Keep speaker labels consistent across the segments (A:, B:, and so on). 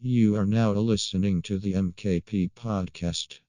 A: You are now listening to the M.K.P Podcast.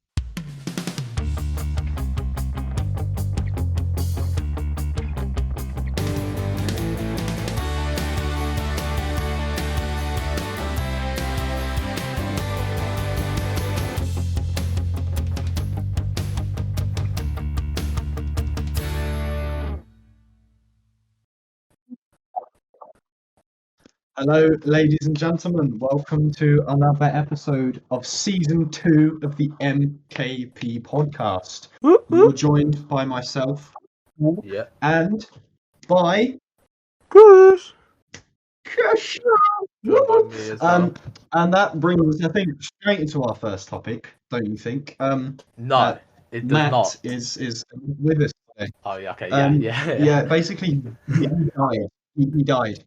B: Hello, ladies and gentlemen. Welcome to another episode of Season 2 of the M.K.P Podcast. You're joined by myself
C: Yeah.
B: and by
C: Kush.
B: Kush.
C: Joined by me as well.
B: And that brings us, I think, straight into our first topic, don't you think?
C: No, it does
B: Matt
C: not.
B: is with us today.
C: Oh yeah, okay,
B: Yeah, basically, he died. He died.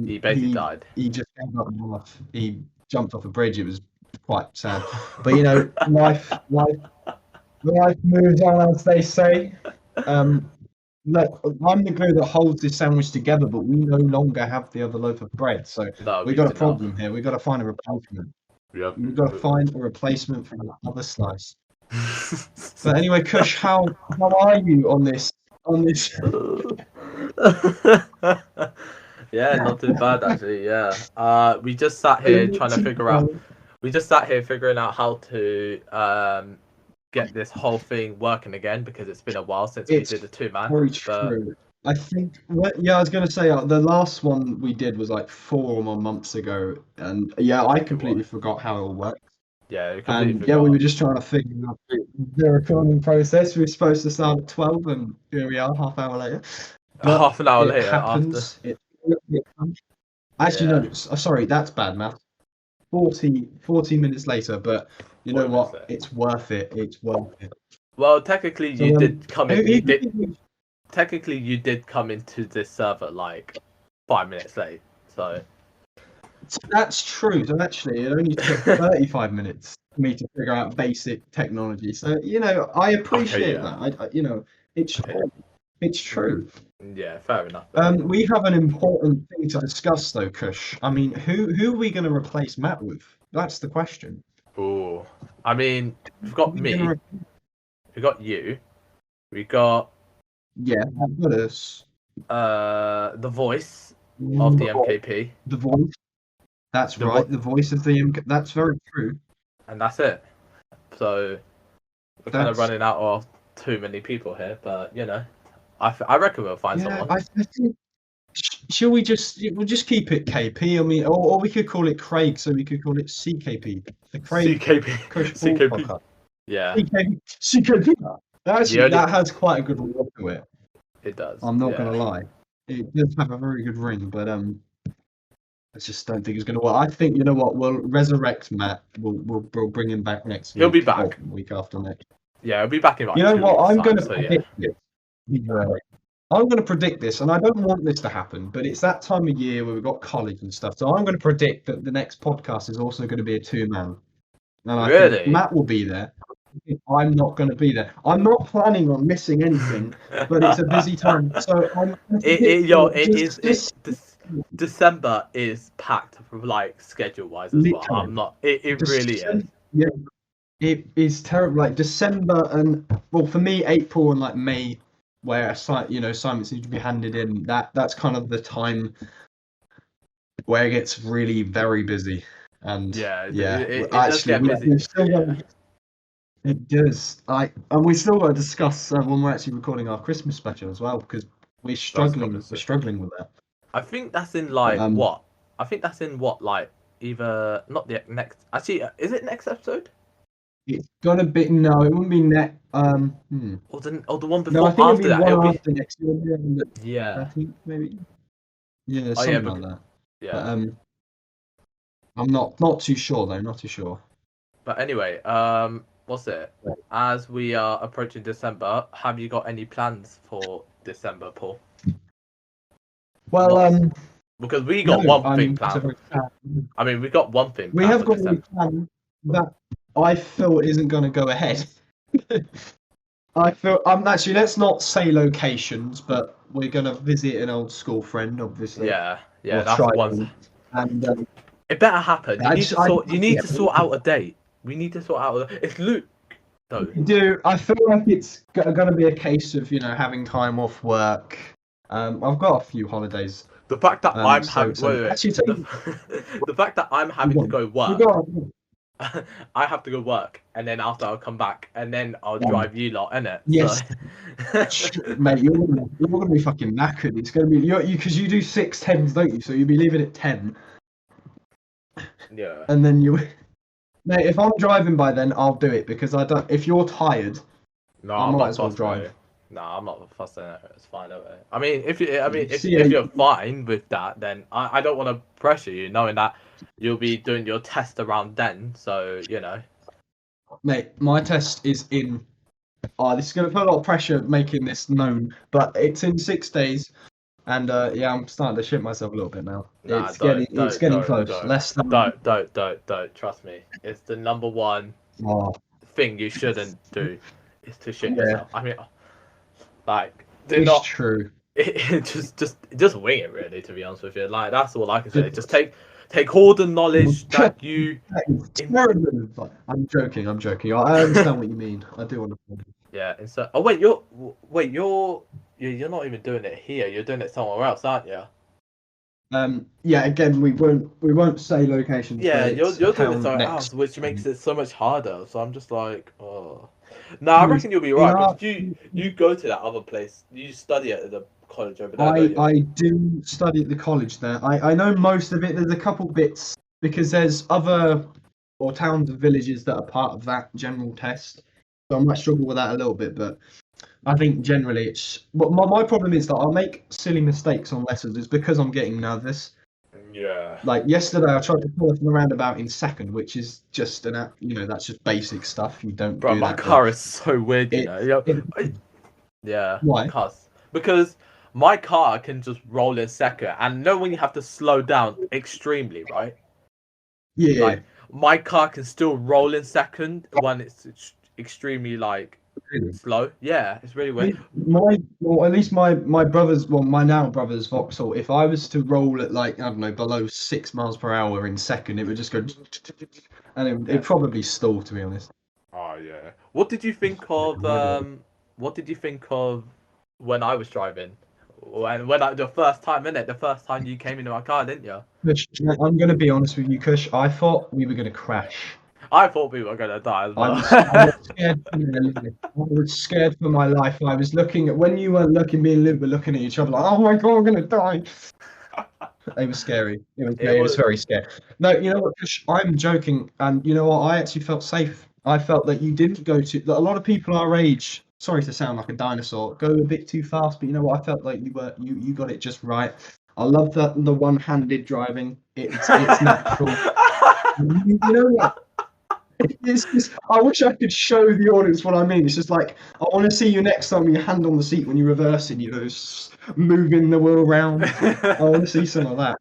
C: He basically died.
B: He just gave up on life. He jumped off a bridge. It was quite sad. But you know, life moves on, as they say. Look, I'm the glue that holds this sandwich together, but we no longer have the other loaf of bread. So
C: No,
B: we've got a problem here. We've got to find a replacement.
C: Yep.
B: We've got to find a replacement for the other slice. So anyway, Kush, how are you on this?
C: Yeah, not too bad actually. Yeah. We just sat here trying to figure out. We just sat here figuring out how to get this whole thing working again because it's been a while since we did the 2-man.
B: Very true. I think. Yeah, I was going to say the last one we did was like 4 more months ago, and yeah, I completely forgot how it all worked.
C: Yeah, we
B: And yeah, we were just trying to figure out the recording process. We were supposed to start at 12, and here we are, half hour later. But
C: half an hour
B: it
C: later
B: happens. Actually, no, sorry, that's bad math. 40 minutes later, but you know what? It's worth it. It's worth it.
C: Well, technically,
B: So,
C: you did come in. Technically, you did come into this server like 5 minutes late. So
B: that's true. So actually, it only took 35 minutes for me to figure out basic technology. So you know, I appreciate that. I you know, it's true. It's true.
C: Yeah, fair enough.
B: We have an important thing to discuss, though, Kush. I mean, who are we going to replace Matt with? That's the question.
C: Oh, I mean, we've got me. We got you. We got
B: I've got us.
C: the voice of the MKP.
B: The voice. That's right. The voice of the MK. That's very true.
C: And that's it. So we're kind of running out of too many people here, but you know, I reckon we'll find someone.
B: I think. Shall we we'll just keep it KP? I mean, or we could call it Craig, so we could call it CKP. The Craig
C: CKP.
B: Podcast.
C: Yeah.
B: CKP. Actually, that has quite a good ring to it.
C: It does.
B: I'm not gonna lie. It does have a very good ring, but I just don't think it's gonna work. I think, you know what? We'll resurrect Matt. We'll bring him back next week.
C: He'll be back.
B: Week after next.
C: Yeah, he'll be back in like
B: You know
C: 2
B: what?
C: weeks'
B: I'm
C: time,
B: gonna
C: so,
B: predict it. I'm going to predict this, and I don't want this to happen, but it's that time of year where we've got college and stuff. So I'm going to predict that the next podcast is also going to be a 2-man. And I think Matt will be there. I'm not going to be there. I'm not planning on missing anything, but it's a busy time. So
C: December is packed like schedule-wise as well. I'm not. It really is.
B: Yeah, it is terrible. Like December and for me, April and like May, where assignments need to be handed in. That's kind of the time where it gets really very busy. And
C: it does get busy.
B: It does. And we still got to discuss when we're actually recording our Christmas special as well, because we're struggling with that.
C: I think that's in like what? I think that's in what, like either not the next. Actually, is it next episode?
B: It's gonna be no. It wouldn't be next.
C: Or the one before.
B: No, I think
C: after that.
B: It'll be after next year.
C: Yeah.
B: I think maybe. Yeah, something like that.
C: Yeah.
B: But, I'm not too sure though. Not too sure.
C: But anyway, what's it? As we are approaching December, have you got any plans for December, Paul?
B: Well,
C: because we got one thing planned. I mean, we got one thing.
B: We have got one plan that I feel isn't going to go ahead. I feel actually. Let's not say locations, but we're going to visit an old school friend, obviously.
C: Yeah, that's the one.
B: And
C: It better happen. You need to sort out a date. We need to sort out. It's Luke, though.
B: I feel like it's going to be a case of having time off work. I've got a few holidays.
C: The fact that I'm
B: having
C: the fact that I'm having to go work. I have to go work, and then after I'll come back, and then I'll drive you lot, innit?
B: Yes,
C: so...
B: mate, you're gonna be fucking knackered. It's gonna be because you do 6:10s, don't you? So you'll be leaving at 10.
C: Yeah.
B: And then mate, if I'm driving by then, I'll do it because I don't. If you're tired,
C: no,
B: I might as well drive.
C: No, I'm not fussing it. It's fine. I mean, if you're fine with that, then I don't want to pressure you, knowing that you'll be doing your test around then. So
B: mate, my test is in. Oh, this is gonna put a lot of pressure making this known, but it's in 6 days, and I'm starting to shit myself a little bit now.
C: Nah,
B: it's getting close. Less than.
C: Don't trust me. It's the number one thing you shouldn't do is to shit yourself. I mean. Like,
B: it's true.
C: Just wing it, really. To be honest with you, like that's all I can say. Just take all the knowledge that you.
B: I'm joking. I understand what you mean. I do understand.
C: Yeah. And so, you're not even doing it here. You're doing it somewhere else, aren't you?
B: Yeah. Again, we won't say locations.
C: Yeah, you're doing it somewhere else, which makes it so much harder. So I'm just like, oh. No, I reckon you'll be right. Because you go to that other place. You study at the college over there.
B: I do study at the college there. I know most of it. There's a couple bits because there's other towns and villages that are part of that general test. So I might struggle with that a little bit, but I think generally it's. But my problem is that I'll make silly mistakes on letters. It's because I'm getting nervous.
C: Yeah.
B: Like yesterday, I tried to pull off the roundabout in second, which is just that's just basic stuff. You don't.
C: Bro,
B: do
C: my
B: that,
C: car is so weird, Yeah.
B: Why?
C: Because my car can just roll in second, and when you have to slow down extremely, right?
B: Yeah.
C: Like my car can still roll in second when it's extremely slow. Yeah, it's really weird.
B: At least my brother's, my now brother's Vauxhall. If I was to roll at I don't know, below 6 miles per hour in second, it would just go, and it'd probably stall. To be honest.
C: Oh yeah. What did you think of? What did you think of when I was driving? The first time you came into my car, didn't you?
B: Kush, I'm gonna be honest with you, Kush. I thought we were gonna crash.
C: I thought we were gonna die as well.
B: I was scared for my life. I was looking at when you weren't looking, me and Liv were looking at each other like, oh my god, I'm gonna die. It was scary. It was very scary. No, you know what, Kush, I'm joking, and you know what? I actually felt safe. I felt that you didn't go to. A lot of people our age. Sorry to sound like a dinosaur. Go a bit too fast, but you know what? I felt like you got it just right. I love the one-handed driving. It's natural. You know what? I wish I could show the audience what I mean. It's just like I want to see you next time with your hand on the seat when you're reversing. Moving the wheel around. I want to see some of that.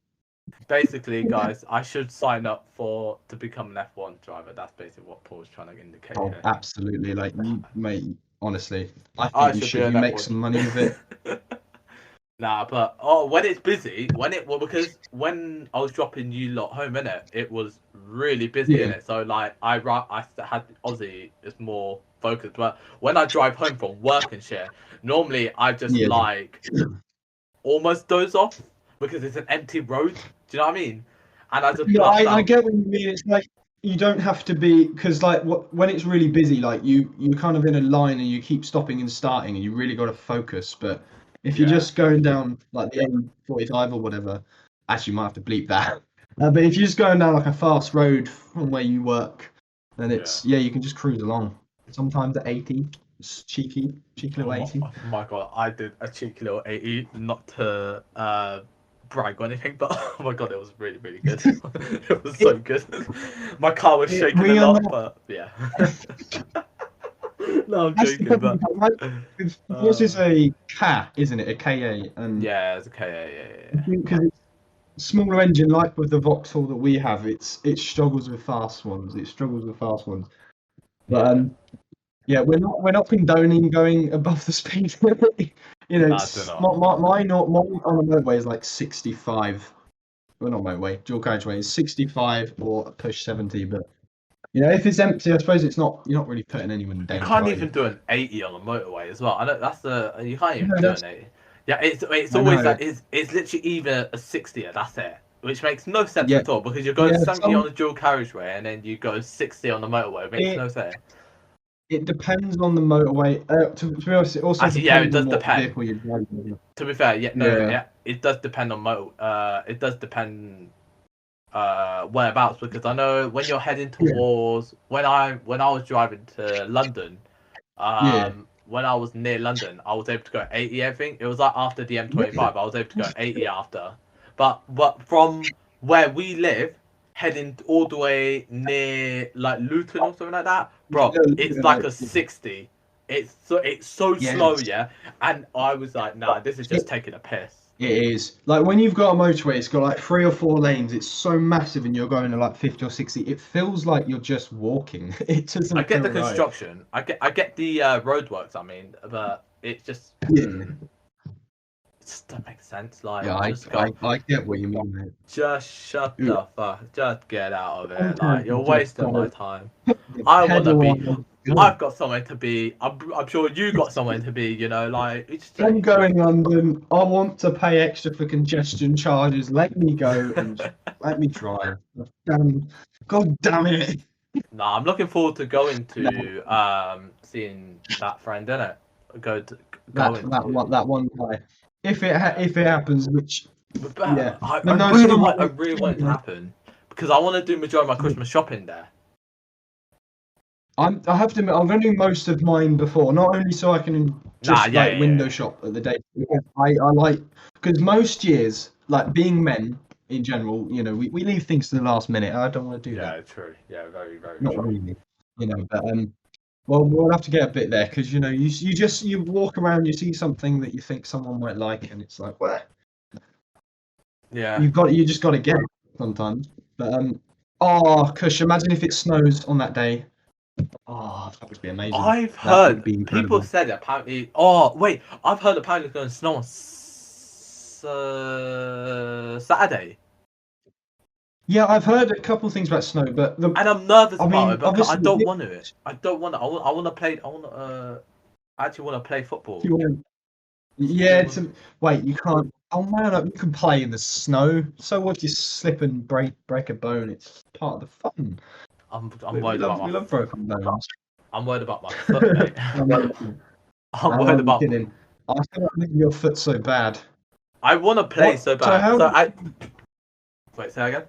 C: Basically, guys, I should sign up to become an F1 driver. That's basically what Paul's trying to indicate.
B: Oh, absolutely! Mate. Honestly, I think you should make some money with it.
C: Nah, but when it's busy, because when I was dropping you lot home, innit, it was really busy, innit. So I had Aussie is more focused, but when I drive home from work and shit, normally I just almost doze off because it's an empty road. Do you know what I mean? And I just
B: I get what you mean. It's like you don't have to be because when it's really busy, you're kind of in a line and you keep stopping and starting, and you really got to focus, but. If you're just going down the M45 or whatever, actually you might have to bleep that. But if you're just going down a fast road from where you work, then it's you can just cruise along. Sometimes at 80, it's cheeky little 80.
C: Oh my god, I did a cheeky little 80, not to brag or anything, but oh my god, it was really really good. It was so good. My car was shaking a lot, but yeah. No, I'm joking, but
B: yours is a Ka, isn't it? A KA, and
C: it's a KA. Yeah.
B: Because it's smaller engine, like with the Vauxhall that we have, it struggles with fast ones. But we're not condoning going above the speed limit. Mine on the motorway is 65. well, not motorway, dual carriageway is 65 or a push 70. But if it's empty, I suppose you're not really putting anyone in danger.
C: You can't even do an 80 on the motorway as well. I know you can't even do an 80. Yeah, it's always like it's literally either a 60 or that's it, which makes no sense at all because you go 70 on the dual carriageway and then you go 60 on the motorway. It makes no sense.
B: It depends on the motorway. To be honest, it also depends on what vehicle you're driving.
C: To be fair, it does depend on it does depend whereabouts, because I know when you're heading towards when I was driving to London, when I was near London, I was able to go 80. I think it was like after the M25, I was able to go 80 after. But from where we live, heading all the way near like Luton or something like that, bro, it's like a 60. It's so slow, and I was like, nah, this is just taking a piss.
B: It is. Like when you've got a motorway, it's got like 3 or 4 lanes. It's so massive, and you're going to like 50 or 60. It feels like you're just walking. It doesn't.
C: I get the construction. I get the roadworks. I mean, but it just it just doesn't make sense. Like,
B: I get what you mean, mate.
C: Just shut the fuck. Just get out of it. Like, you're wasting my time. I want to be. I've got somewhere to be. I'm sure you got somewhere to be. Like it's.
B: I'm going London. I want to pay extra for congestion charges. Let me go and let me drive. God damn it!
C: No, I'm looking forward to going to seeing that friend, innit?
B: That one guy. If it happens, which
C: I really want it to happen because I want to do majority of my Christmas shopping there.
B: I have to admit, I'm going to do most of mine before, not only so I can just window shop at the day. I like, because most years, like being men in general, we leave things to the last minute. I don't want to do that.
C: Yeah, true. Yeah, very, very
B: not
C: true.
B: really, but well, we'll have to get a bit there because you walk around, you see something that you think someone might like, and it's like, well,
C: yeah,
B: you just got to get it sometimes. But Kush, imagine if it snows on that day. Oh, that would be amazing.
C: I've heard people said apparently. Oh wait, I've heard apparently it's going to snow on Saturday.
B: Yeah, I've heard a couple of things about snow, but
C: and I'm nervous about it because I don't want it. I don't want it. I want to play. I actually want to play football.
B: Wait, you can't. Oh man, you can play in the snow. So what? You slip and break a bone. It's part of the fun.
C: I'm worried about
B: we love broken bones.
C: I'm worried about my foot, mate. I'm worried about.
B: Kidding. I feel like your foot's so bad.
C: I want to play so bad. Wait, say again.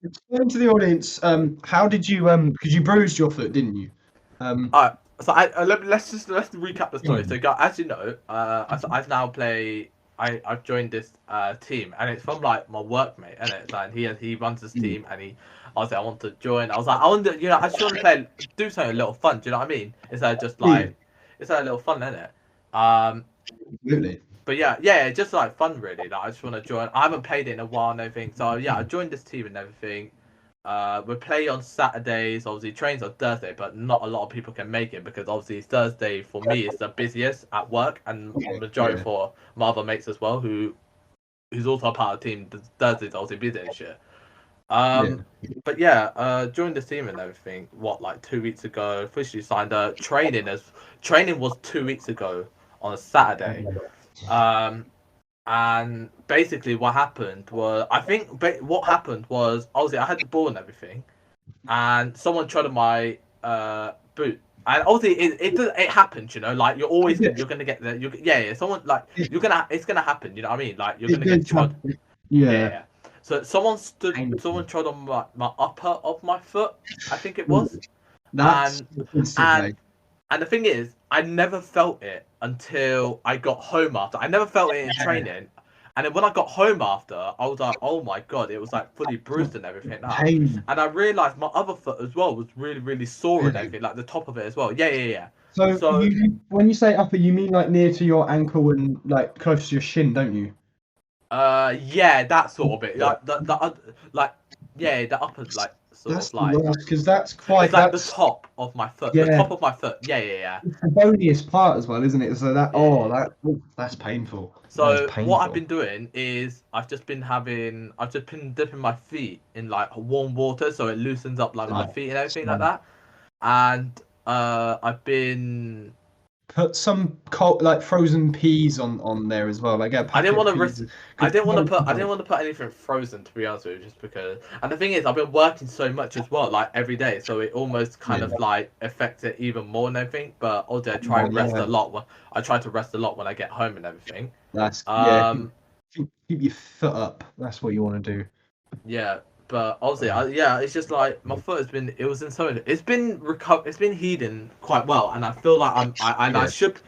B: Explain to the audience. How did you because you bruised your foot, didn't you?
C: Alright. So let's recap the story. So, as you know, I've now play. I've joined this team, and it's from like my workmate, and it's like he runs this team, and I was like, I want to join. I was like, I want to, I just want to do something a little fun. Do you know what I mean? It's like just like it's like a little fun, isn't it?
B: Absolutely.
C: But yeah, just like fun really. Like I just want to join. I haven't played it in a while and everything, so yeah, I joined this team and everything. We play on Saturdays, obviously trains on Thursday, but not a lot of people can make it because obviously Thursday for me is the busiest at work, and majority for my other mates as well, who's also a part of the team. Thursday's obviously busy and shit. But yeah, joined the team and everything. Like 2 weeks ago, officially signed up. Training was 2 weeks ago on a Saturday. And basically what happened was, obviously I had the ball and everything, and someone trod on my boot. And obviously it happens, like you're always you're gonna get there. Someone like it's gonna happen, you know what I mean? Like you're gonna get trod. Yeah. So someone trod on my upper of my foot, I think it was. And the thing is, I never felt it until I got home after. I never felt it in training. And then when I got home after, I was like, oh my God, it was like fully bruised and everything. And I realised my other foot as well was really, really sore and everything, like the top of it as well. Yeah.
B: So when you say upper, you mean like near to your ankle and like close to your shin, don't you?
C: Yeah, that sort of bit. Like the upper, like sort
B: That's
C: of like.
B: because that's quite.
C: It's like
B: that's,
C: the top of my foot.
B: Yeah.
C: The top of my foot. Yeah.
B: It's the boniest part as well, isn't it? So that
C: Yeah.
B: that's painful.
C: So
B: That is painful.
C: what I've been doing is I've just been dipping my feet in like warm water so it loosens up like my feet and everything like that. And I've been
B: put some cold, like frozen peas on there as well. Like
C: I didn't want to put anything frozen, to be honest with you, just because. And the thing is, I've been working so much as well, like every day, so it almost kind of like affects it even more and everything. But also, I try to rest a lot. I try to rest a lot when I get home and everything.
B: That's keep your foot up. That's what you want to do.
C: Yeah, but obviously, it's just like my foot has been. It was in so. It's been It's been healing quite well, and I feel like I should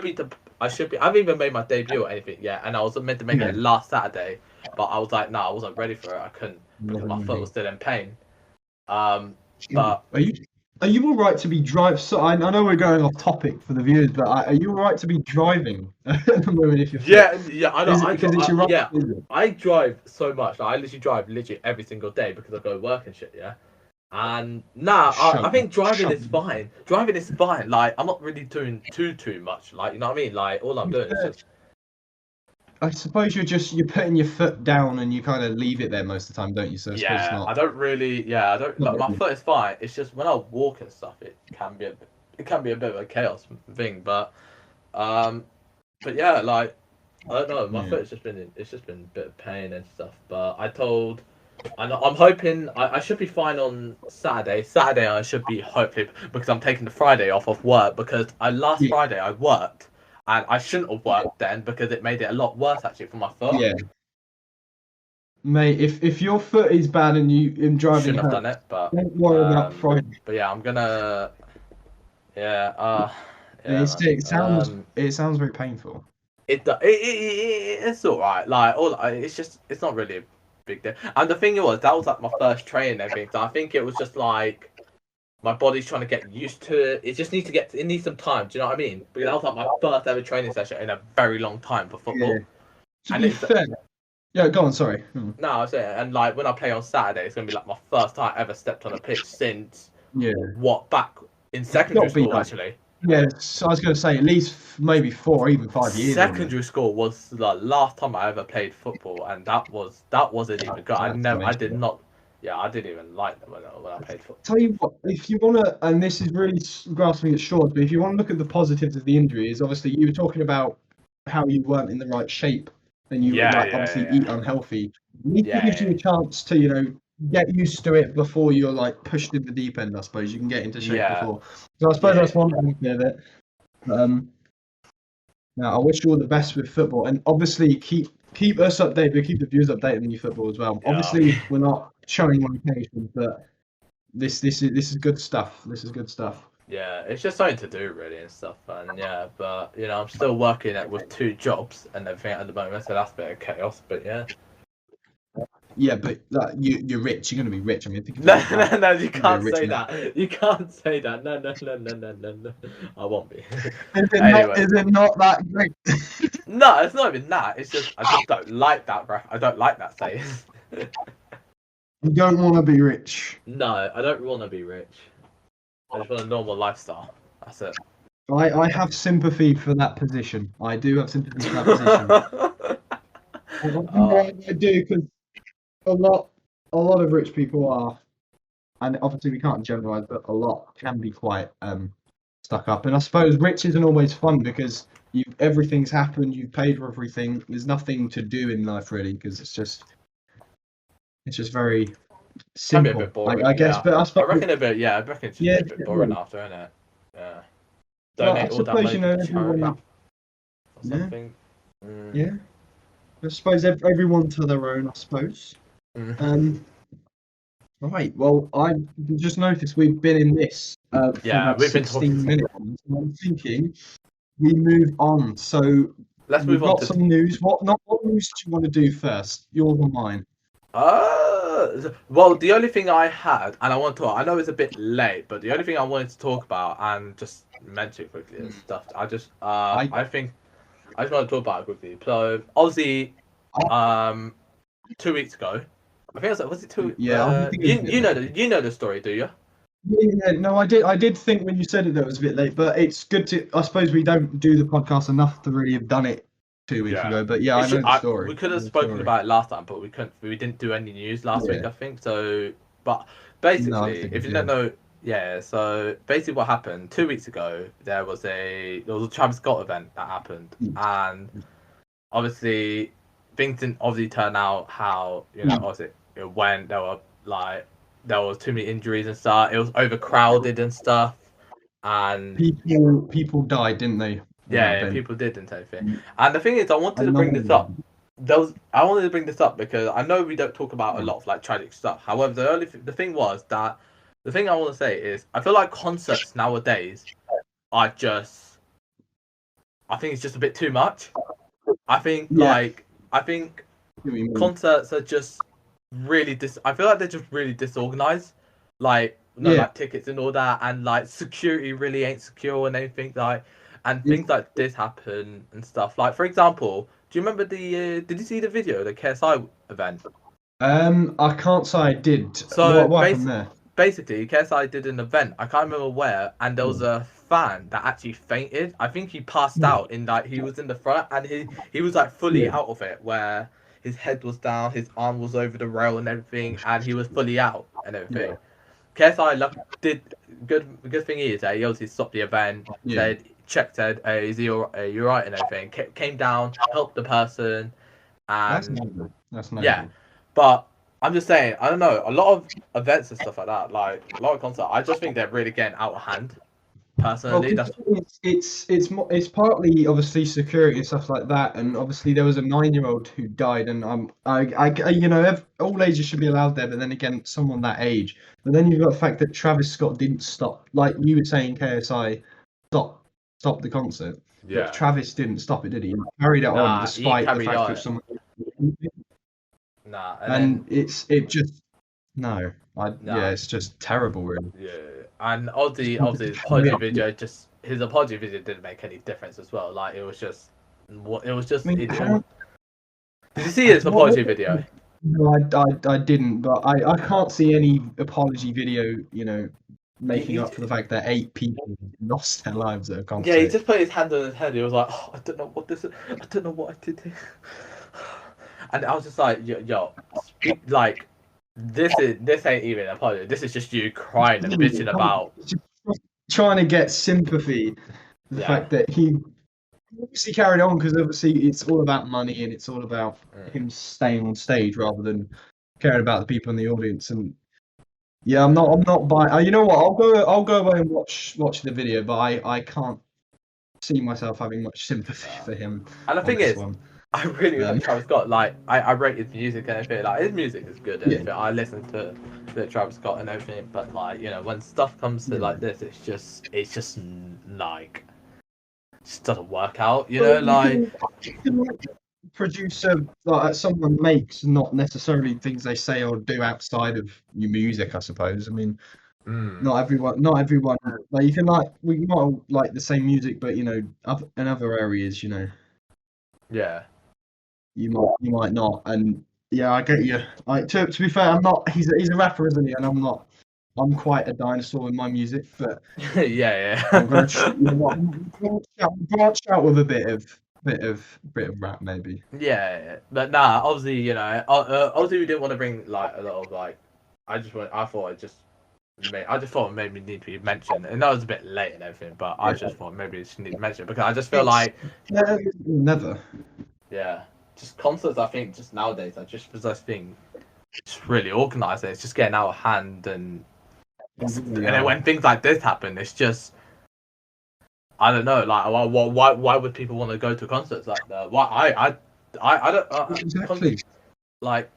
C: be. I haven't even made my debut or anything yet, and I was meant to make it last Saturday, but I was like, no, I wasn't ready for it. I couldn't because my foot was still in pain. But
B: are you all right to be driving? So I know we're going off topic for the viewers, but are you all right to be driving at the moment? If you're
C: I know. I drive so much. Like, I literally drive every single day because I go to work and shit. Yeah. And I think driving is fine. Driving is fine. Like, I'm not really doing too much. Like, you know what I mean? Like, all I'm doing is just.
B: I suppose you're putting your foot down and you kind of leave it there most of the time, don't you? So
C: I don't really. Yeah, I don't. Like, my foot is fine. It's just when I walk and stuff, it can be a bit of a chaos thing. But yeah, like I don't know. My foot has just been a bit of pain and stuff. But I'm hoping I should be fine on Saturday. Saturday I should be hopefully because I'm taking the Friday off of work because last Friday I worked and I shouldn't have worked then because it made it a lot worse actually for my foot.
B: Yeah. Mate, if your foot is bad and you in driving,
C: shouldn't have done it. But
B: don't worry about Friday.
C: But yeah, I'm gonna. Yeah.
B: It sounds very painful.
C: It's alright. Like it's not really a big deal. And the thing was, that was like my first training and everything. So I think it was just like my body's trying to get used to it. It just needs it needs some time. Do you know what I mean? Because that was like my first ever training session in a very long time for football.
B: Yeah. To be fair. Yeah, go on. Sorry.
C: No, I was saying, and like when I play on Saturday, it's gonna be like my first time ever stepped on a pitch since back in secondary school actually.
B: Yeah, so I was going to say at least maybe 4 or even 5 years.
C: Secondary school was the last time I ever played football, and that wasn't even good. I didn't even like them when I played football.
B: Tell you what, if you want to, and this is really grasping at straws, but if you want to look at the positives of the injury, is obviously you were talking about how you weren't in the right shape and you obviously eat unhealthy. It gives you a chance to get used to it before you're like pushed in the deep end. I suppose you can get into shape before. So I suppose that's one benefit of it. Now I wish you all the best with football, and obviously keep us updated. We keep the viewers updated on your football as well. Obviously we're not showing on occasion, but this is good stuff. This is good stuff.
C: Yeah, it's just something to do really and stuff, and but I'm still working with 2 jobs and everything at the moment, so that's a bit of chaos. But
B: yeah, but you're rich. You're going to be rich. I mean,
C: no, you can't say that. You can't say that. No. I won't be.
B: Is it not that great?
C: No, it's not even that. It's just I just don't like that, bro. I don't like that saying.
B: You don't want to be rich.
C: No, I don't want to be rich. I just want a normal lifestyle. That's it.
B: I have sympathy for that position. I do have sympathy for that position. I do, because a lot of rich people are, and obviously we can't generalize, but a lot can be quite stuck up. And I suppose rich isn't always fun because everything's happened, you've paid for everything. There's nothing to do in life really because it's just very simple.
C: Can be a bit boring,
B: I guess, but I
C: reckon a bit. Yeah, I reckon it's a bit boring after, isn't it? Yeah. Donate all that money to charity or something.
B: Yeah. I suppose everyone to their own. I suppose. Right. Well, I just noticed we've been in this for about 16 minutes. And I'm thinking we move on. So
C: let's move on.
B: We've got some news. What news do you want to do first? Yours or mine?
C: Well, the only thing I had, and I know it's a bit late, but the only thing I wanted to talk about and just mention it quickly and stuff. I just want to talk about it quickly. So obviously, 2 weeks ago, I think it was like, was it 2?
B: Yeah, I think it was
C: you know the story, do you?
B: Yeah, no, I did think when you said it that it was a bit late, but it's good to. I suppose we don't do the podcast enough to really have done it 2 weeks ago. But yeah, I know the story.
C: We could have spoken about it last time, but we couldn't. We didn't do any news last week, I think. So, but basically, if you don't know, yeah. So basically, what happened 2 weeks ago? There was a Travis Scott event that happened, and obviously things didn't obviously turn out how obviously it went. There was too many injuries and stuff. It was overcrowded and stuff, and
B: people died, didn't they?
C: Yeah, people did and everything. And the thing is, I wanted to bring this up. I wanted to bring this up because I know we don't talk about a lot of like tragic stuff. However, the thing was that the thing I want to say is I feel like concerts nowadays are just. I think it's just a bit too much. I think concerts are just really I feel like they're just really disorganized. Like like tickets and all that, and like security really ain't secure and anything like, and things like this happen and stuff. Like for example, do you remember the? Did you see the video, the KSI event?
B: I can't say I did.
C: So
B: what happened there?
C: Basically, KSI did an event. I can't remember where, and there was a fan that actually fainted. I think he passed out in like he was in the front, and he was like fully out of it, where his head was down, his arm was over the rail and everything, and he was fully out and everything. KSI did good thing is that he obviously stopped the event, said, is he you're right and everything. Came down, helped the person, and
B: that's nice.
C: Yeah, but I'm just saying, I don't know, a lot of events and stuff like that, like a lot of concerts, I just think they're really getting out of hand. Personally,
B: it's partly obviously security and stuff like that, and obviously there was a 9-year-old who died, and all ages should be allowed there, but then again, someone that age. But then you've got the fact that Travis Scott didn't stop, like you were saying, KSI stop the concert.
C: Yeah.
B: But Travis didn't stop it, did he? He carried it on despite the fact that someone. It's just terrible, really.
C: Yeah, and obviously his apology video didn't make any difference as well. Like it was just. Did you see his apology video?
B: No, I didn't, but I can't see any apology video, making up for the fact that 8 people lost their lives at a concert.
C: Yeah, he just put his hand on his head. He was like, "Oh, I don't know what this is. I don't know what I did here." And I was just like, "Yo, like, this ain't even an apology. This is just you crying and bitching about."
B: Trying to get sympathy. The fact that he obviously carried on because obviously it's all about money and it's all about him staying on stage rather than caring about the people in the audience. And yeah, I'm not buying. You know what? I'll go away and watch the video, but I can't see myself having much sympathy for him.
C: And the thing is, I really like Travis Scott. Like I rate his music and everything. Like his music is good and everything. I listen to Travis Scott and everything. But like when stuff comes to like this, it's just like. Just doesn't work out, like
B: producer someone makes, not necessarily things they say or do outside of your music, I suppose. I mean, not everyone like you can we might all like the same music, but in other areas,
C: yeah,
B: you might not. And yeah, I get you. To be fair, I'm not. He's a rapper, isn't he? And I'm not. I'm quite a dinosaur with my music, but
C: yeah.
B: I'm going to branch out with a bit of rap, maybe.
C: Yeah, but nah. Obviously, obviously we didn't want to bring like a lot of like. I just thought it made me need to be mentioned, and that was a bit late and everything. But I just thought maybe it should need to mention because I just feel like
B: never.
C: Yeah, just concerts. I think just nowadays, I just possess being just really organised. It's just getting out of hand and. And then when things like this happen, it's just I don't know. Like, why would people want to go to concerts like that? Why I don't
B: exactly.
C: Like,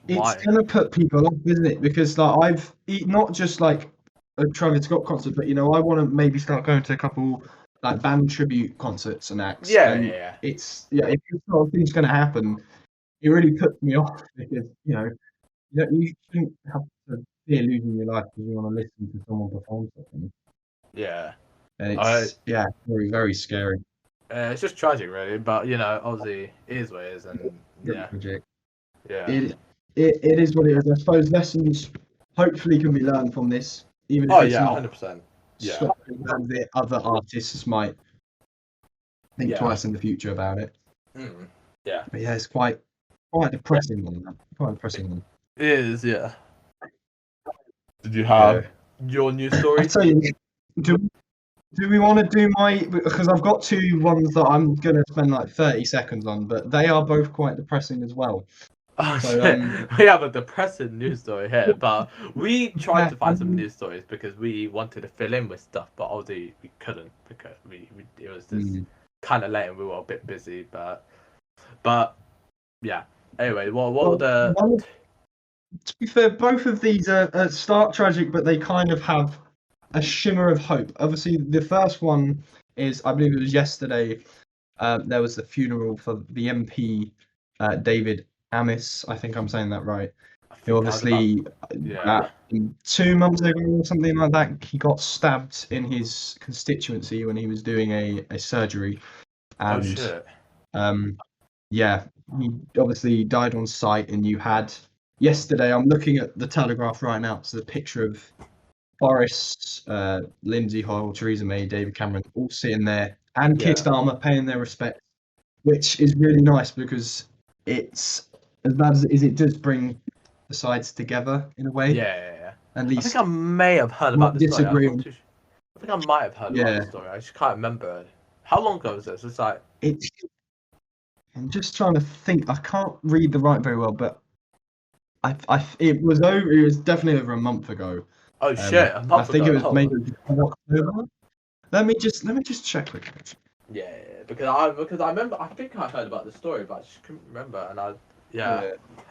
B: why? It's gonna put people off, isn't it? Because like I've not just like a Travis Scott concert, but I want to maybe start going to a couple like band tribute concerts and acts.
C: Yeah.
B: It's if this sort of thing's gonna happen, it really puts me off because you shouldn't have to fear losing your life because you want to listen to someone perform something.
C: Yeah.
B: And it's very, very scary.
C: It's just tragic, really. But obviously, it is what it is, and
B: tragic.
C: Yeah.
B: It it is what it is. I suppose lessons hopefully can be learned from this, even if
C: Oh
B: it's
C: yeah,
B: not
C: 100%. Yeah.
B: stopping that other artists might think twice in the future about it.
C: Yeah.
B: But yeah, it's quite depressing one. That. Quite depressing one.
C: It is, yeah. Did you have your news story?
B: I tell you, do we want to do my? Because I've got two ones that I'm gonna spend like 30 seconds on, but they are both quite depressing as well.
C: Oh
B: So,
C: shit! We have a depressing news story here, but we tried to find some news stories because we wanted to fill in with stuff, but obviously we couldn't because it was just kind of late and we were a bit busy. But yeah. Anyway, what were the?
B: To be fair, both of these are start tragic, but they kind of have a shimmer of hope. Obviously, the first one is, I believe it was yesterday. There was the funeral for the MP, David Amis. I think I'm saying that right. Who obviously, 2 months ago or something like that, he got stabbed in his constituency when he was doing a surgery, and yeah, he obviously died on site. And you had yesterday. I'm looking at the Telegraph right now. It's a picture of Boris, Lindsay Hoyle, Theresa May, David Cameron, all sitting there, and Keir Starmer paying their respects, which is really nice because it's as bad as it is. It does bring the sides together in a way.
C: Yeah.
B: At least
C: I think I may have heard about this story.
B: disagree.
C: I think I might have heard about the story. I just can't remember. How long ago was this? It's like
B: I'm just trying to think. I can't read the right very well, but it was over. It was definitely over a month ago.
C: Oh shit!
B: I think it was maybe October. Let me just check quickly.
C: Yeah, because I remember. I think I heard about the story, but I just couldn't remember. And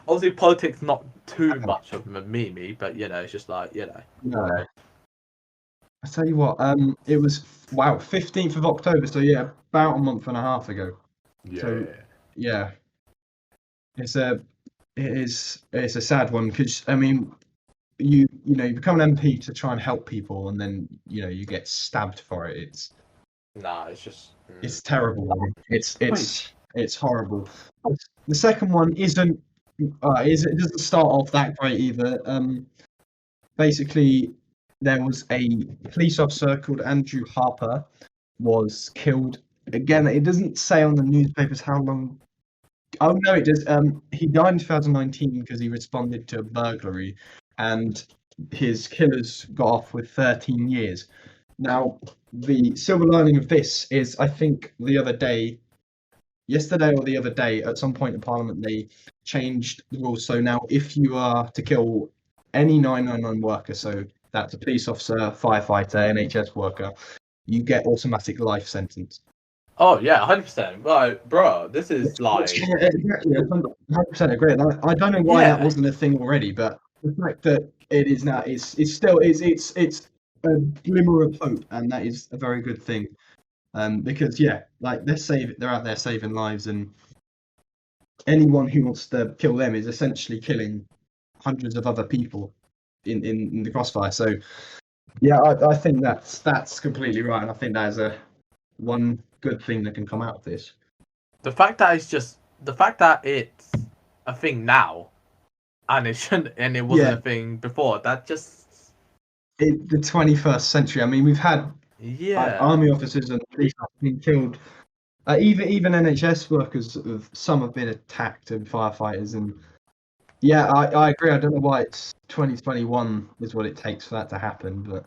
C: obviously politics not too much of me, but it's just like
B: No. I tell you what, it was 15th of October, so yeah, about a month and a half ago.
C: Yeah.
B: So yeah, it's a sad one because I mean, you become an MP to try and help people, and then you get stabbed for it.
C: It's just
B: it's terrible. It's horrible. The second one it doesn't start off that great either. Basically, there was a police officer called Andrew Harper was killed. Again, it doesn't say on the newspapers how long. Oh no, it does. He died in 2019 because he responded to a burglary, and his killers got off with 13 years. Now, the silver lining of this is, I think yesterday or the other day, at some point in Parliament, they changed the rules. So now, if you are to kill any 999 worker, so that's a police officer, firefighter, NHS worker, you get automatic life sentence.
C: Oh yeah, 100%. Right, bro, this is like
B: exactly 100% agree. I don't know why that wasn't a thing already, but the fact that it is now, it's still it's a glimmer of hope, and that is a very good thing. Because like they're out there saving lives, and anyone who wants to kill them is essentially killing hundreds of other people in the crossfire. So yeah, I think that's completely right, and I think that is one good thing that can come out of this.
C: The fact that it's a thing now, and it wasn't a thing before. That just
B: the 21st century. I mean, we've had army officers and police have been killed. Even NHS workers, some have been attacked, and firefighters. And I agree. I don't know why it's 2021 is what it takes for that to happen, but.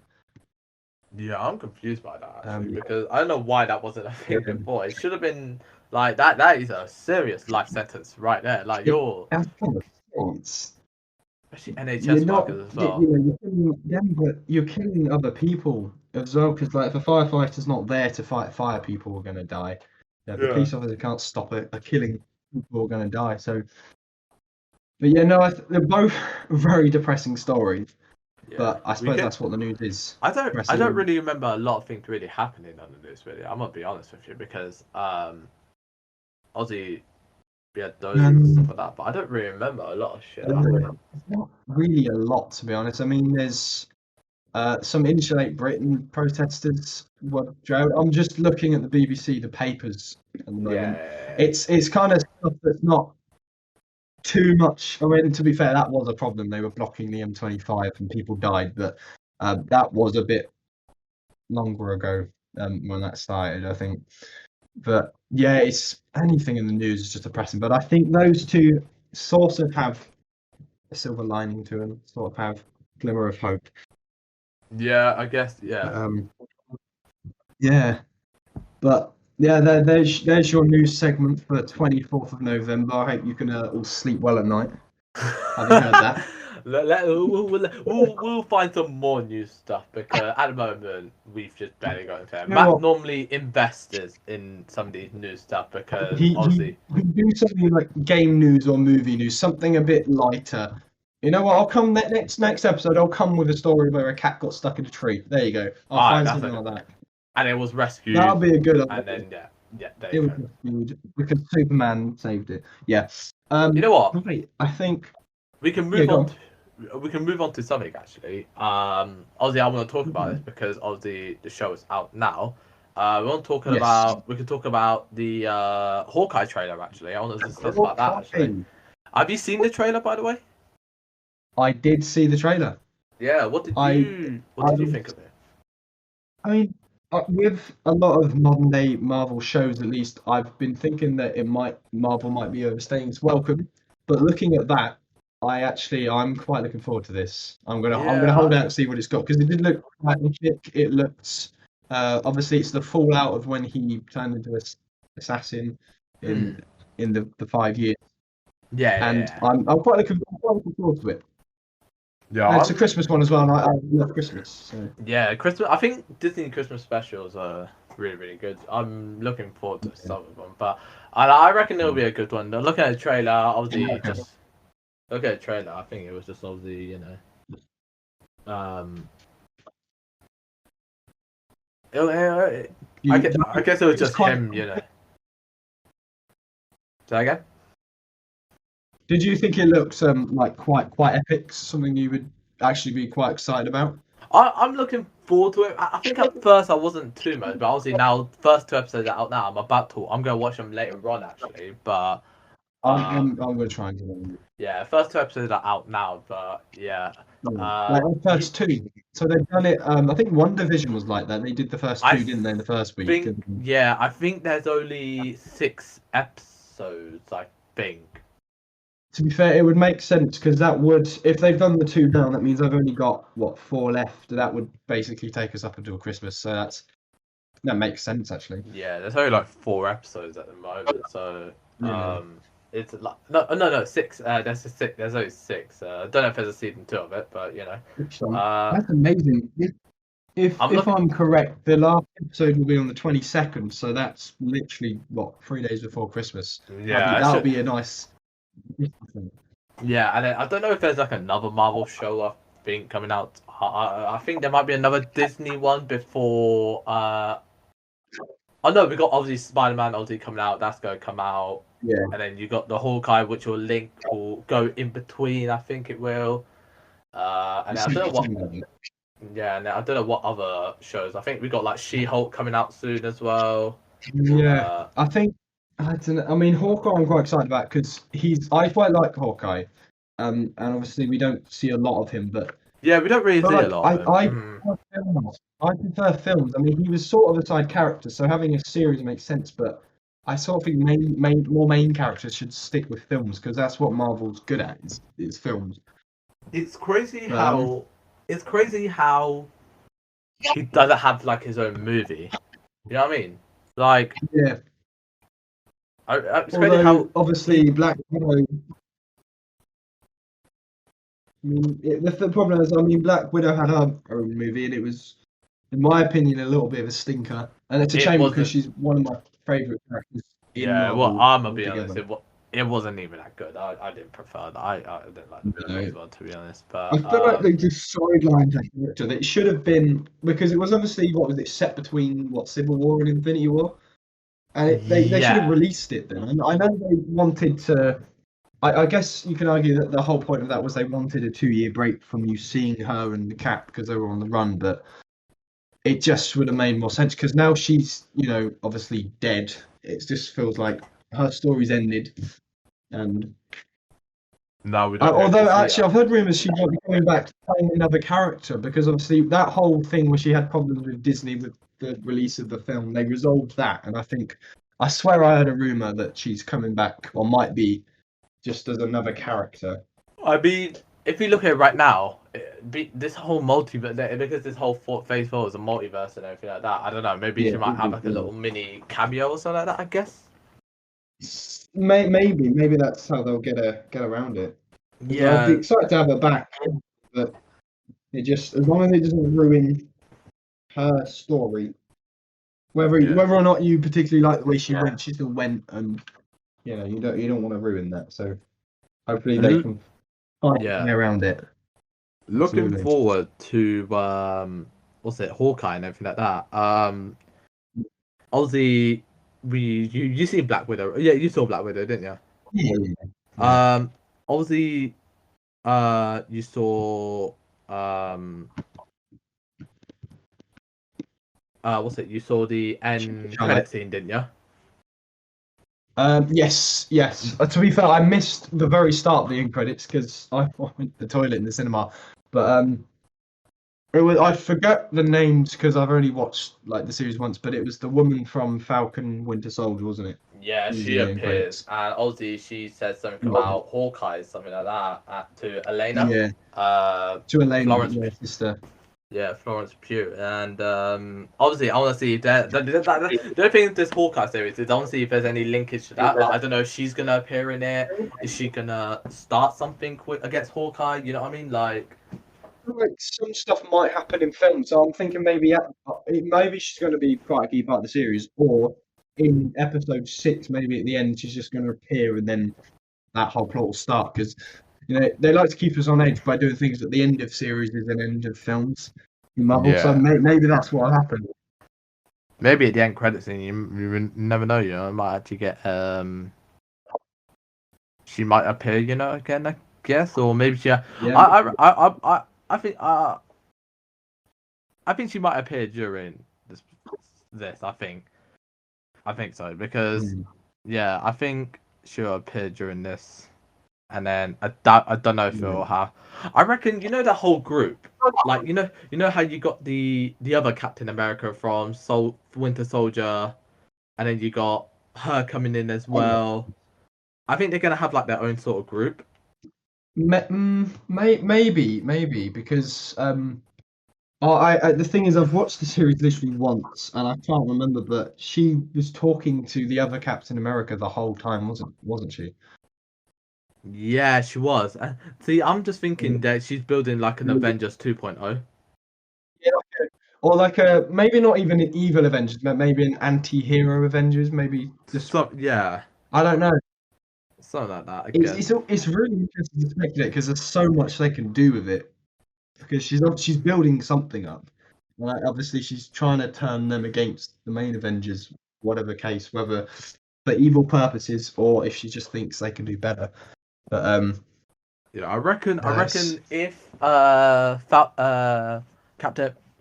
C: Yeah, I'm confused by that actually, because I don't know why that wasn't a thing before. It should have been like that. That is a serious life sentence right there. Like especially NHS workers as well.
B: You're killing them, but you're killing other people as well. Because like, if a firefighter's not there to fight fire, people are going to die. The police officer can't stop a killing. People are going to die. So, but they're both very depressing stories. Yeah. But I suppose that's what the news is.
C: I don't really remember a lot of things really happening on the news. Really, I'm gonna be honest with you, because Aussie, we had those and stuff like that, but I don't really remember a lot of shit.
B: Not really a lot, to be honest. I mean, there's some Insulate Britain protesters were jailed. I'm just looking at the BBC, the papers at the moment. It's kind of stuff that's not too much. I mean, to be fair, that was a problem. They were blocking the M25 and people died, but that was a bit longer ago when that started, I think. But yeah, it's anything in the news is just depressing. But I think those two sort of have a silver lining to them, sort of have a glimmer of hope.
C: Yeah, I guess. Yeah.
B: Yeah, but yeah, there's your news segment for 24th of November. I hope you can all sleep well at night. Having heard that.
C: We'll find some more new stuff because at the moment we've just barely got into it.
B: You know
C: Matt
B: what?
C: normally invests in some of these new stuff because
B: He
C: obviously
B: do something like game news or movie news, something a bit lighter. You know what? I'll come next episode. I'll come with a story where a cat got stuck in a tree. There you go. I'll find something like that.
C: And it was rescued.
B: That'll be a good.
C: And then yeah, there
B: it
C: you
B: was
C: go.
B: rescued because Superman saved it. Yeah.
C: You know what?
B: Right, I think
C: we can move on. We can move on to something actually. Obviously, I want to talk about this because obviously the show is out now. We want to talk about. We can talk about the Hawkeye trailer. Actually, I want to discuss about that. Actually, have you seen the trailer, by the way?
B: I did see the trailer.
C: Yeah. What did you think of it?
B: I mean, with a lot of modern day Marvel shows, at least, I've been thinking that Marvel might be overstaying its welcome. But looking at that, I'm quite looking forward to this. I'm gonna hold out and see what it's got because it did look quite epic. It looks obviously it's the fallout of when he turned into an assassin in the 5 years.
C: Yeah,
B: and
C: yeah.
B: I'm quite looking forward to it.
C: Yeah,
B: and it's a Christmas one as well, and I love Christmas. So.
C: Yeah, Christmas. I think Disney Christmas specials are really, really good. I'm looking forward to some of them, but I reckon it'll be a good one. Looking at the trailer, obviously, just look at the trailer. I think it was just obviously, I guess it was just him, Say again?
B: Did you think it looks like quite epic? Something you would actually be quite excited about?
C: I'm looking forward to it. I think at first I wasn't too much, but obviously now first 2 episodes are out now. I'm gonna watch them later on actually, but
B: I'm gonna try and do them.
C: Yeah, first 2 episodes are out now, but yeah.
B: First 2. So they've done it. I think WandaVision was like that. They did the first 2, didn't they? The first week.
C: Yeah, I think there's only 6 episodes. I think.
B: To be fair, it would make sense because that would, if they've done the 2 now, that means I've only got 4 left. That would basically take us up until Christmas. So that makes sense actually.
C: Yeah, there's only like 4 episodes at the moment, so it's like no 6. There's 6. There's only 6. I don't know if there's a season 2 of it, but
B: that's amazing. If I'm correct, the last episode will be on the 22nd, so that's literally 3 days before Christmas.
C: Yeah,
B: that'll be a nice.
C: Yeah, and then I don't know if there's like another Marvel show I think coming out. I think there might be another Disney one before. Oh no, we got obviously Spider-Man obviously coming out. That's going to come out.
B: Yeah.
C: And then you got the Hawkeye, which will go in between. I think it will. And I don't know what. Yeah, and I don't know what other shows. I think we got like She-Hulk coming out soon as well.
B: Yeah, I think. I don't know. I mean, Hawkeye, I'm quite excited about because I quite like Hawkeye, and obviously we don't see a lot of him, but
C: yeah, we don't really see a lot of him.
B: I prefer films. I mean, he was sort of a side character, so having a series makes sense. But I sort of think more main characters should stick with films because that's what Marvel's good at is films.
C: It's crazy how he doesn't have like his own movie. You know what I mean? Like
B: yeah.
C: It's crazy how
B: obviously Black Widow. I mean, the problem is, Black Widow had her own movie, and it was, in my opinion, a little bit of a stinker. And it's a shame because she's one of my favourite characters.
C: Yeah, well, I'm gonna be honest. It wasn't even that good. I didn't prefer that. I didn't like the movie as well, to be honest. But
B: I feel like they just sidelined that character. That it should have been because it was obviously set between Civil War and Infinity War. And they should have released it then. And I know they wanted to. I guess you can argue that the whole point of that was they wanted a 2-year break from you seeing her and the Cap because they were on the run. But it just would have made more sense because now she's, obviously dead. It just feels like her story's ended. And
C: No, we don't.
B: Although actually, I've heard rumors she might be coming back to playing another character because obviously that whole thing where she had problems with Disney with the release of the film, they resolved that, and I swear I heard a rumor that she's coming back or might be just as another character.
C: I mean, if you look at it right now, this whole multiverse, because this whole phase 4 is a multiverse and everything like that. I don't know. Maybe she might have like a little mini cameo or something like that. I guess.
B: Maybe that's how they'll get around it.
C: Yeah,
B: I'd be excited to have her back, but it just as long as it doesn't ruin her story. Whether or not you particularly like the way she went, she still went, and you don't want to ruin that. So hopefully they can find a way around it.
C: Looking forward to Hawkeye and everything like that. Obviously, you seen Black Widow? Yeah, you saw Black Widow, didn't you?
B: Yeah.
C: Obviously, you saw You saw the end credit scene, didn't you?
B: Yes. To be fair, I missed the very start of the end credits because I went to the toilet in the cinema. But I forget the names because I've only watched like the series once. But it was the woman from Falcon Winter Soldier, wasn't it?
C: Yeah, she appears, and obviously she says something about Hawkeye, something like that, to Elena.
B: Yeah. To Elena, Florence, sister.
C: Yeah, Florence Pugh, and obviously I want to see the only thing with this Hawkeye series is I want to see if there's any linkage to that. Like I don't know if she's gonna appear in it. Is she gonna start something against Hawkeye? You know what I mean? Like
B: some stuff might happen in film, so I'm thinking maybe she's going to be quite a key part of the series, or in episode 6, maybe at the end she's just going to appear, and then that whole plot will start because. They like to keep us on edge by doing things at the end of series and end of films. So maybe that's what will happen.
C: Maybe at the end credits scene, you never know. I might actually get she might appear. Again, I guess, or maybe she. Yeah. I think she might appear during this. I think so because I think she'll appear during this. And then I don't know if it'll have. I reckon the whole group, like you know how you got the other Captain America from Winter Soldier, and then you got her coming in as well. I think they're gonna have like their own sort of group.
B: Maybe because the thing is I've watched the series literally once and I can't remember, but she was talking to the other Captain America the whole time, wasn't she?
C: Yeah, she was. See, I'm just thinking that she's building like an Avengers 2.0.
B: Yeah, or like maybe not even an evil Avengers, but maybe an anti-hero Avengers, maybe just
C: I
B: don't know.
C: Something like that.
B: It's really interesting to speculate because there's so much they can do with it. Because she's building something up. Obviously, she's trying to turn them against the main Avengers, whatever case, whether for evil purposes or if she just thinks they can do better. But
C: I reckon if Captain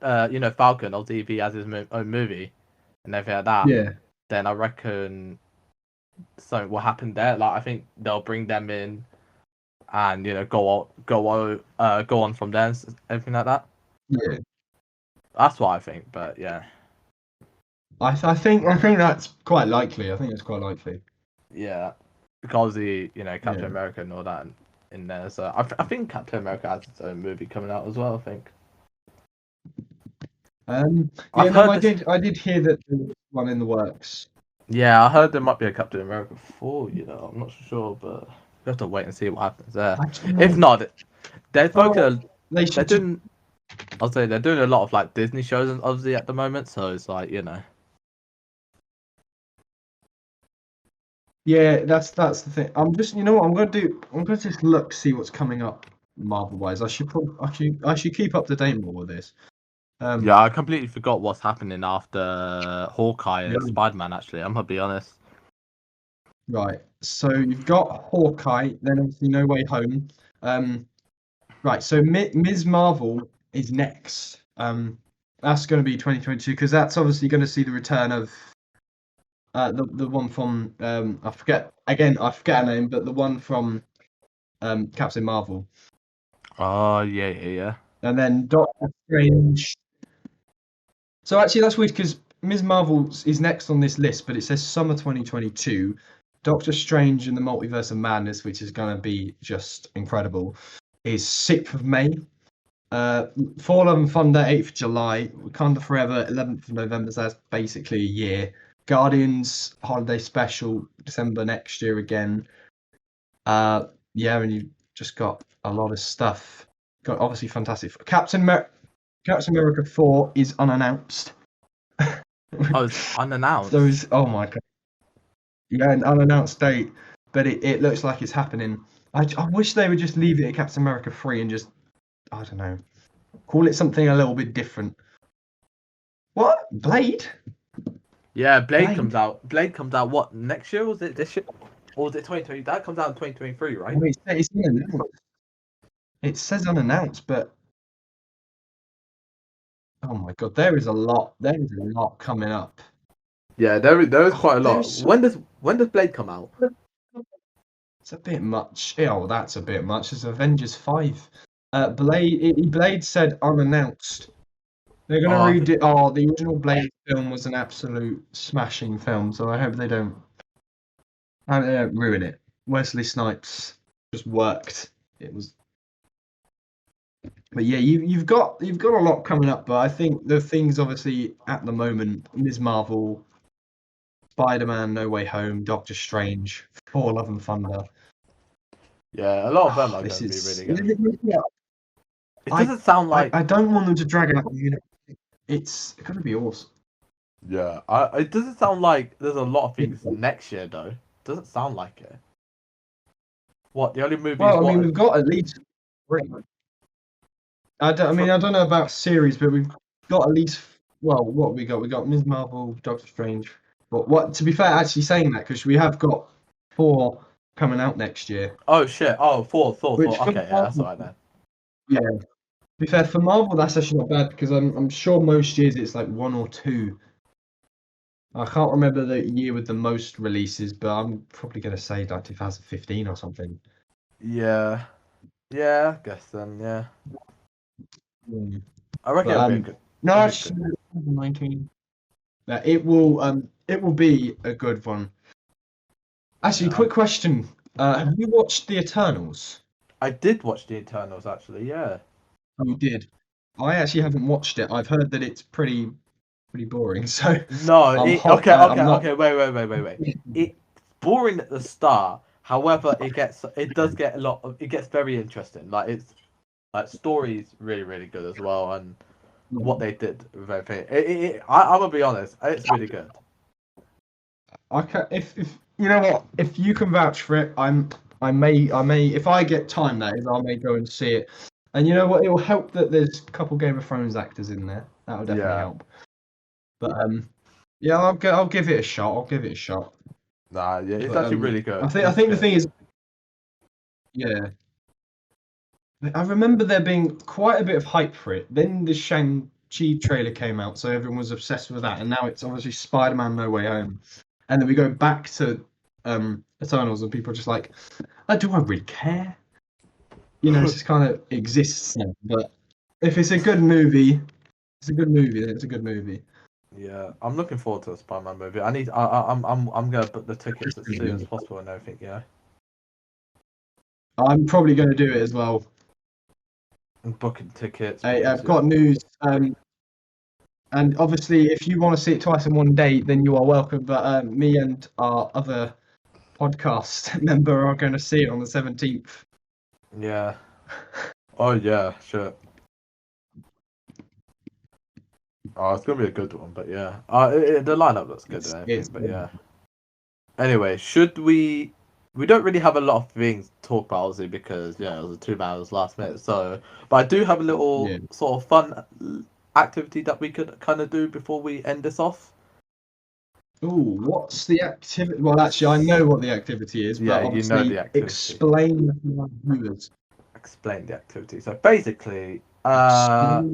C: Falcon or DB has his own movie and everything like that, then I reckon something will happen there. Like I think they'll bring them in and go on from there and everything like that.
B: Yeah,
C: that's what I think. But yeah,
B: I think that's quite likely. I think it's quite likely.
C: Yeah. Because the Captain America and all that in there, so I think Captain America has its own movie coming out as well. I think.
B: I did hear that there was one in the works.
C: Yeah, I heard there might be a Captain America 4. I'm not sure, but we have to wait and see what happens there. If not, they're doing a lot of like Disney shows obviously at the moment, so it's like
B: Yeah, that's the thing. I'm just, what I'm gonna do. I'm gonna just see what's coming up Marvel wise. I should keep up to date more with this.
C: I completely forgot what's happening after Hawkeye and Spider-Man. Actually, I'm gonna be honest.
B: Right. So you've got Hawkeye, then obviously No Way Home. Right. So Ms. Marvel is next. That's going to be 2022 because that's obviously going to see the return of. The one from I forget her name, but the one from Captain Marvel.
C: Oh, yeah.
B: And then Doctor Strange. So actually, that's weird because Ms. Marvel is next on this list, but it says summer 2022. Doctor Strange and the Multiverse of Madness, which is going to be just incredible, is 6th of May. Thor Love and Thunder, 8th of July. Wakanda Forever, 11th of November. So that's basically a year. Guardians Holiday Special, December next year again. And you just got a lot of stuff. Got obviously fantastic. Captain America 4 is unannounced.
C: Oh, it's unannounced.
B: Oh my god. Yeah, an unannounced date, but it looks like it's happening. I wish they would just leave it at Captain America 3 and just, I don't know, call it something a little bit different. What? Blade?
C: Yeah, Blade comes out. Blade comes out what, next year? Was it this year? Or was it 2020? That comes out in 2023, right?
B: I mean, it's unannounced. It says unannounced, but oh my god, there is a lot coming up.
C: Yeah, there is quite a lot. When does Blade come out?
B: It's a bit much. Oh, that's a bit much. It's Avengers 5. Blade said unannounced. They're gonna redo. Oh, the original Blade film was an absolute smashing film, so I hope they don't ruin it. Wesley Snipes just worked. It was. But yeah, you've got a lot coming up, but I think the things obviously at the moment, Ms. Marvel, Spider-Man, No Way Home, Doctor Strange, Thor: Love and Thunder.
C: Yeah, a lot of them are going to be really good. It doesn't sound like.
B: I don't want them to drag out the universe. It's going to be awesome.
C: Yeah, it doesn't sound like there's a lot of things next year though. It doesn't sound like it. What, the only movie?
B: Well, I mean, we've got at least 3. I don't know about series, but we've got at least. Well, what we got? We got Ms. Marvel, Doctor Strange. But what? To be fair, actually saying that because we have got 4 coming out next year.
C: Oh shit! Oh, Thor. Okay, yeah, that's alright then.
B: Yeah. To be fair, for Marvel, that's actually not bad because I'm sure most years it's like 1 or 2. I can't remember the year with the most releases, but I'm probably going to say like 2015 or something.
C: Yeah, I guess then, yeah. I reckon it'll be good.
B: No, actually, 2019. It will be a good one. Actually, quick question: have you watched The Eternals?
C: I did watch The Eternals, actually. Yeah.
B: You did. I actually haven't watched it. I've heard that it's pretty boring. So
C: no. Okay. Wait. It's boring at the start. However, it gets very interesting. Like story's really, really good as well, and what they did with everything. I'm gonna be honest, it's really good.
B: Okay, if you know what, if you can vouch for it, I may, if I get time, that is, I may go and see it. And you know what, it will help that there's a couple Game of Thrones actors in there. That will definitely help. But yeah, I'll give it a shot.
C: Nah, yeah, it's actually really good.
B: I think the thing is, yeah, I remember there being quite a bit of hype for it. Then the Shang-Chi trailer came out, so everyone was obsessed with that, and now it's obviously Spider-Man: No Way Home. And then we go back to Eternals, and people are just like, do I really care? You know, it just kind of exists now. But if it's a good movie, it's a good movie.
C: Yeah, I'm looking forward to a Spider-Man movie. I'm gonna book the tickets as soon as possible and everything. Yeah.
B: I'm probably going to do it as well.
C: I'm booking tickets.
B: I've got news. And obviously, if you want to see it twice in one day, then you are welcome. But me and our other podcast member are going to see it on the 17th.
C: Yeah. Oh, yeah, sure. Oh, it's going to be a good one, but yeah. The lineup looks good and everything, but yeah. Anyway, should we... We don't really have a lot of things to talk about, obviously, because, yeah, it was a 2 hours last minute, so... But I do have a little sort of fun activity that we could kind of do before we end this off.
B: Ooh, what's the activity? Well, actually, I know what the activity is, but obviously, you know the activity. Explain the viewers.
C: Explain the activity. So basically, I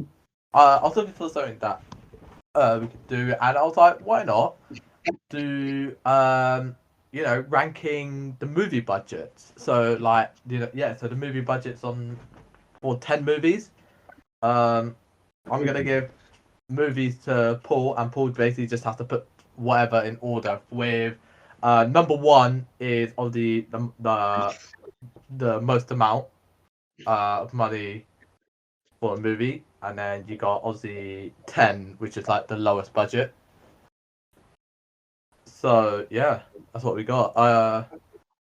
C: was looking for something that we could do, and I was like, why not do ranking the movie budgets. So like, so the movie budgets for 10 movies. I'm gonna give movies to Paul, and Paul basically just has to put whatever in order. With number one is obviously the most amount of money for a movie, and then you got obviously 10, which is like the lowest budget. So yeah, that's what we got.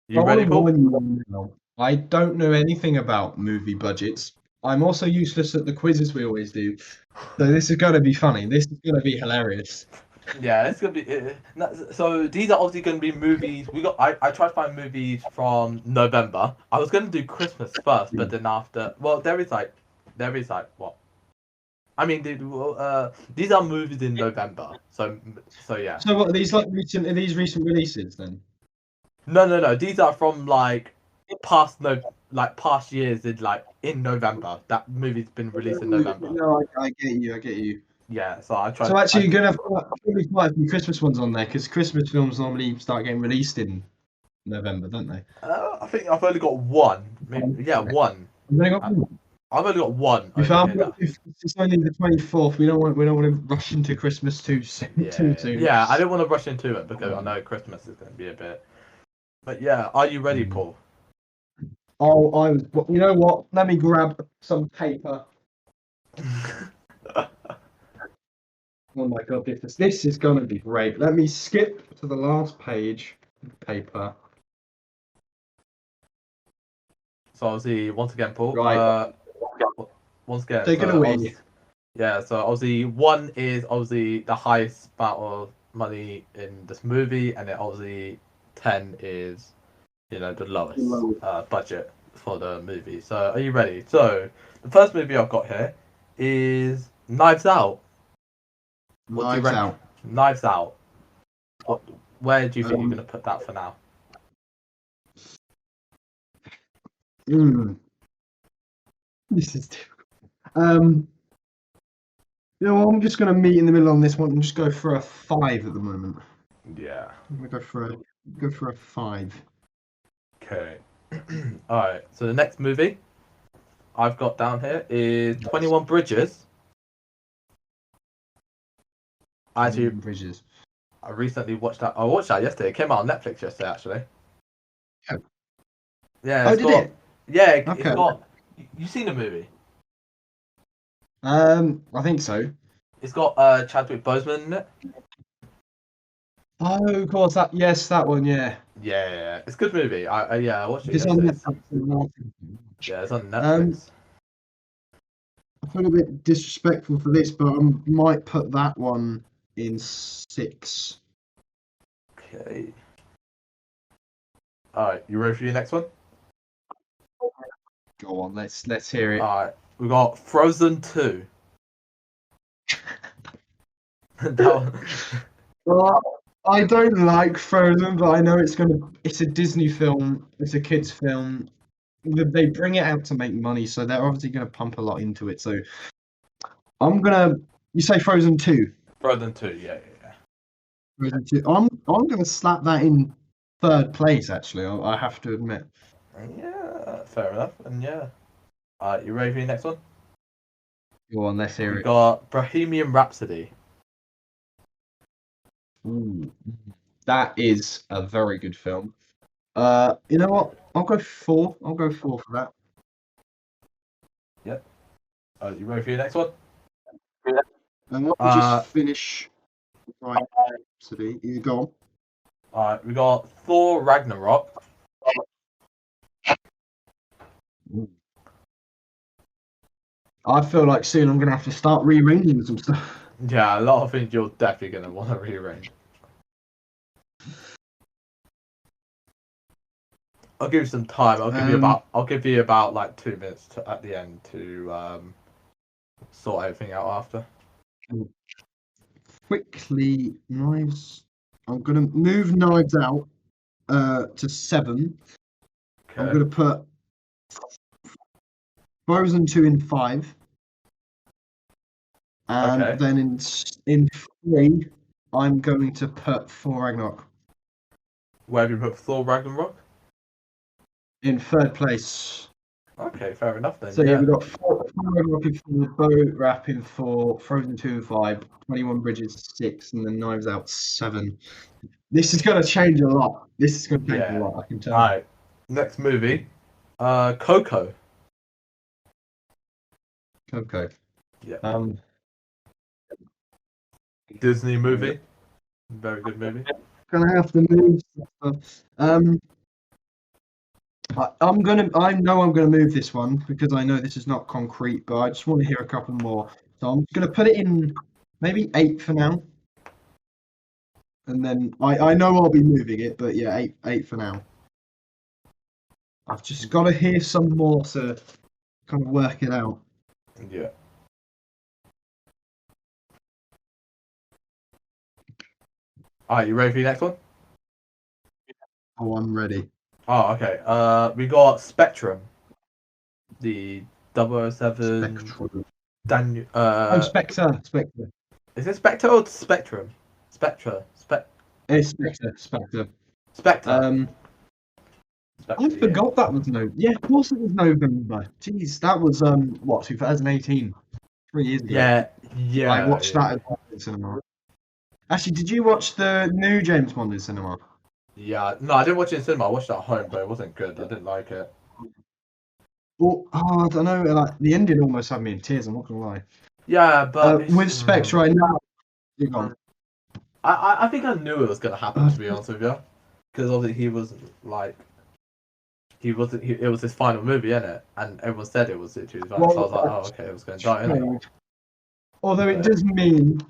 C: You ready, Paul?
B: I don't know anything about movie budgets. I'm also useless at the quizzes we always do. So this is going to be funny. This is going to be hilarious.
C: Yeah, it's gonna be. So these are obviously gonna be movies. I tried to find movies from November. I was gonna do Christmas first, but then after, well, there is like what? I mean, these are movies in November. So yeah.
B: So what are these recent releases then?
C: No. These are from like past years in November. That movie's been released in November.
B: No, I get you.
C: Yeah, so I tried.
B: So actually, you're gonna have quite a few Christmas ones on there because Christmas films normally start getting released in November, don't they?
C: I think I've only got one. Maybe, yeah, one.
B: You've only got one.
C: I've only got one.
B: If it's only the 24th, we don't want to rush into Christmas too soon.
C: Yeah, I don't want to rush into it because I know Christmas is going to be a bit. But yeah, are you ready, Paul?
B: Oh, you know what? Let me grab some paper. Oh my god, this is gonna be great. Let me skip to the last page of paper.
C: So obviously, once again, Paul.
B: Right.
C: Once again,
B: take it away.
C: Yeah, so obviously one is obviously the highest amount of money in this movie, and then obviously 10 is, the lowest budget for the movie. So are you ready? So the first movie I've got here is Knives Out. Knives Out. Where do you think you're going to put that for now?
B: This is difficult. I'm just going to meet in the middle on this one and just go for a 5 at the moment.
C: Yeah.
B: I'm going to go for a 5.
C: Okay. All right. So the next movie I've got down here is 21 Bridges.
B: Bridges.
C: I recently watched that. I watched that yesterday. It came out on Netflix yesterday, actually. Yeah.
B: Did it?
C: Yeah.
B: Okay.
C: It's got. You seen the movie?
B: I think so.
C: It's got Chadwick Boseman in it.
B: Oh, of course. That one. Yeah.
C: Yeah. It's a good movie. I watched it.
B: It's on
C: yesterday.
B: Netflix.
C: Yeah, it's on Netflix.
B: I feel a bit disrespectful for this, but I might put that one in 6.
C: Okay. All right, you ready for your next one?
B: Go on, let's hear it.
C: All right, we got Frozen 2.
B: Well, I don't like Frozen, but I know it's a Disney film. It's a kids' film. They bring it out to make money, so they're obviously gonna pump a lot into it. So you say Frozen 2?
C: Frozen 2, yeah.
B: Frozen 2. I'm gonna slap that in 3rd place. Actually, I have to admit.
C: Yeah, fair enough. And yeah, you ready for your next one?
B: Go on, let's hear it.
C: We got Bohemian Rhapsody.
B: Ooh, that is a very good film. You know what? I'll go 4. I'll go 4 for that.
C: Yep. You ready for your next one?
B: And let me just finish. Right. You go on.
C: Alright, we got Thor Ragnarok.
B: I feel like soon I'm going to have to start rearranging some stuff.
C: Yeah, a lot of things you're definitely going to want to rearrange. I'll give you some time. I'll give you about like 2 minutes at the end to sort everything out after.
B: Quickly, Knives. I'm going to move Knives Out to 7. Okay. I'm going to put Frozen 2 in 5. And then in 3, I'm going to put Thor Ragnarok.
C: Where have you put Thor Ragnarok?
B: In third place.
C: Okay, fair enough then.
B: So yeah, we've got Thor Ragnarok in 4, Boat Rap in 4, Frozen 2 and 5, 21 Bridges 6, and then Knives Out 7. This is going to change a lot. This is going to change a lot, I can tell.
C: Alright, next movie. Coco.
B: Coco.
C: Yeah. Disney movie. Very good movie.
B: Gonna have to move stuff. I know I'm gonna move this one because I know this is not concrete, but I just want to hear a couple more. So I'm gonna put it in maybe 8 for now. And then I know I'll be moving it, but yeah, 8 for now. I've just got to hear some more to kind of work it out.
C: Yeah. Alright, you ready for your next one?
B: Oh, I'm ready.
C: Oh, okay. We got Spectrum. The 007
B: Spectrum.
C: Daniel.
B: Spectre.
C: Is it Spectre or Spectrum? Spectre.
B: It's Spectre. Spectre.
C: Spectre.
B: I forgot that was November. Yeah, of course it was November. Jeez, that was 2018, 3 years ago.
C: Yeah.
B: I watched that at the cinema. Actually, did you watch the new James Bond in cinema?
C: Yeah, no, I didn't watch it in cinema. I watched it at home, but it wasn't good. I didn't like it.
B: Well, I don't know. Like the ending almost had me in tears. I'm not gonna lie.
C: Yeah, but
B: with Spectre, I know. You're gone.
C: I think I knew it was gonna happen, to be honest with you, because obviously he wasn't like. It was his final movie, innit? And everyone said it was literally. So I was like, oh, okay, it was going to die, innit?
B: Although it does mean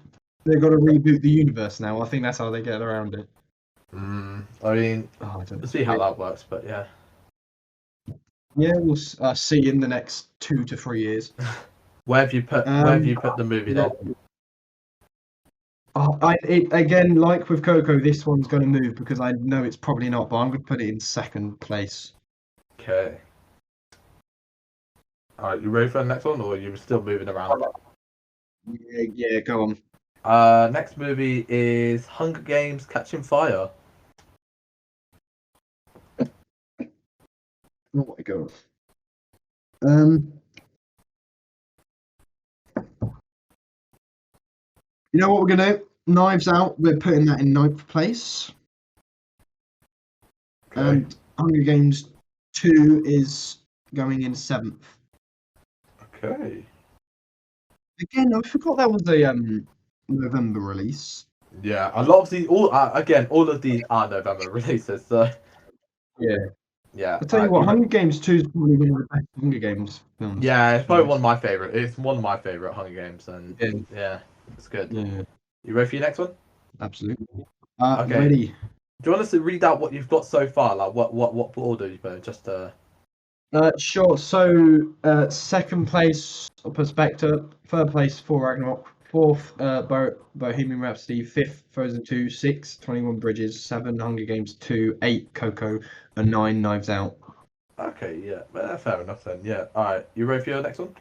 B: they've got to reboot the universe now. I think that's how they get around it.
C: I mean, we'll see how that works, but yeah.
B: Yeah, we'll see in the next 2 to 3 years.
C: Where have you put the movie then?
B: Again, like with Coco, this one's going to move because I know it's probably not, but I'm going to put it in second place.
C: Okay. Alright, you ready for the next one, or are you still moving around?
B: Yeah, go on.
C: Next movie is Hunger Games: Catching Fire.
B: Oh my god. You know what we're gonna do? Knives Out. We're putting that in 9th place.
C: Okay.
B: And Hunger Games 2 is going in 7th.
C: Okay.
B: Again, I forgot that was a November release.
C: Yeah, a lot of these, all of these are November releases. So yeah.
B: I'll tell you what, Hunger Games 2 is probably one of the best Hunger Games films.
C: Yeah, it's probably one of my favorite. It's one of my favorite Hunger Games, and yeah, it's good.
B: Yeah.
C: You ready for your next one?
B: Absolutely.
C: Okay.
B: Ready.
C: Do you want us to read out what you've got so far? Like what order you put? Just
B: Sure. So, second place, Perspective. Third place, Thor Ragnarok. Fourth, Bohemian Rhapsody. Fifth, Frozen 2. 6, 21 Bridges. 7, Hunger Games 2. 8, Coco. And 9, Knives Out.
C: Okay, yeah, well, fair enough then. Yeah, all right. You ready for your next one?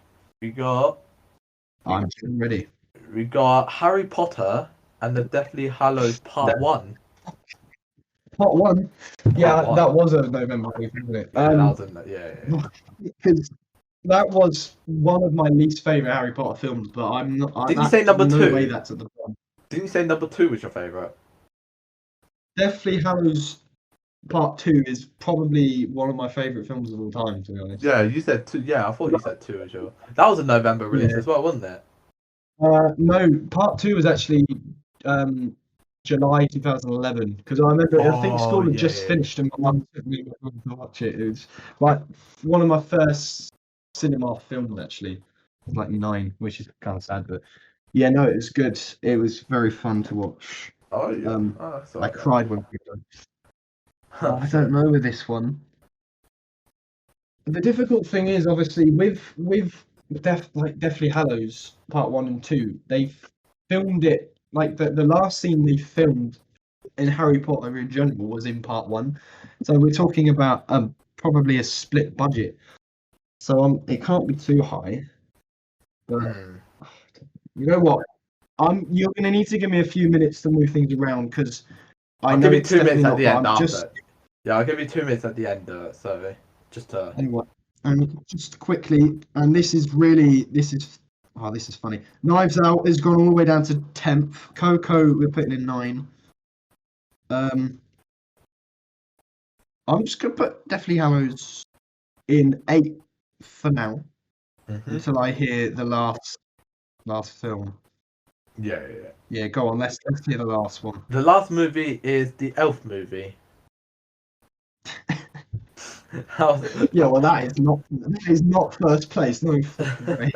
B: I'm ready.
C: We got Harry Potter and the Deathly Hallows Part 1.
B: Part 1? Yeah, that was a November release, wasn't it?
C: Yeah.
B: Because that was one of my least favourite Harry Potter films, but I'm not...
C: Didn't you say number 2?
B: No way that's at the bottom.
C: Didn't you say number 2 was your favourite?
B: Deathly Hallows Part 2 is probably one of my favourite films of all time, to be honest.
C: Yeah, you said 2. Yeah, I thought you said 2 as well. That was a November release as well, wasn't it?
B: No, Part 2 was actually July 2011, because I remember I think school had just finished and my mum took me to watch it. It was like one of my first cinema films, actually. It was like 9, which is kind of sad, but yeah, no, it was good. It was very fun to watch.
C: Oh yeah.
B: I cried when we done. I don't know with this one. The difficult thing is obviously with Deathly Hallows Part 1 and 2, they filmed it like the last scene they filmed in Harry Potter in general was in Part 1. So we're talking about probably a split budget. So it can't be too high. But you know what? You're gonna need to give me a few minutes to move things around because
C: I'll
B: know
C: give you
B: it's
C: 2 minutes
B: definitely
C: at the
B: not,
C: end
B: but I'm
C: after.
B: just
C: Yeah, I'll give you 2 minutes at the end. So just to.
B: anyway. And just quickly, and this is funny. Knives Out has gone all the way down to 10th. Coco, we're putting in 9. I'm just gonna put Deathly Hallows in 8 for now until I hear the last film.
C: Yeah.
B: Yeah, go on. Let's hear the last one.
C: The last movie is the Elf movie.
B: Yeah, well, that is not first place. No fucking way.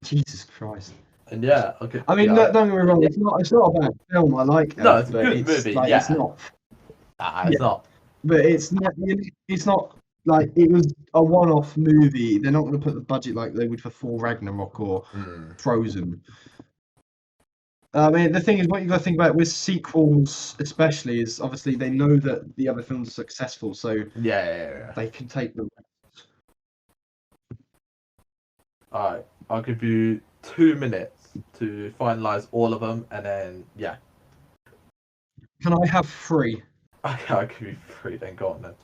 B: Jesus Christ.
C: And yeah, okay.
B: I mean,
C: yeah.
B: don't get me wrong. It's not a bad film. I like
C: No,
B: Elf,
C: it's a
B: but
C: good movie.
B: Like,
C: yeah,
B: it's not.
C: it's not.
B: But it's not. It's not like it was a one-off movie. They're not going to put the budget like they would for Thor Ragnarok or Frozen. I mean, the thing is, what you got to think about with sequels, especially, is obviously they know that the other films are successful, so
C: Yeah.
B: they can take them.
C: All right, I'll give you 2 minutes to finalize all of them, and then yeah.
B: Can I have 3?
C: Okay, I'll give you 3. Then go on then.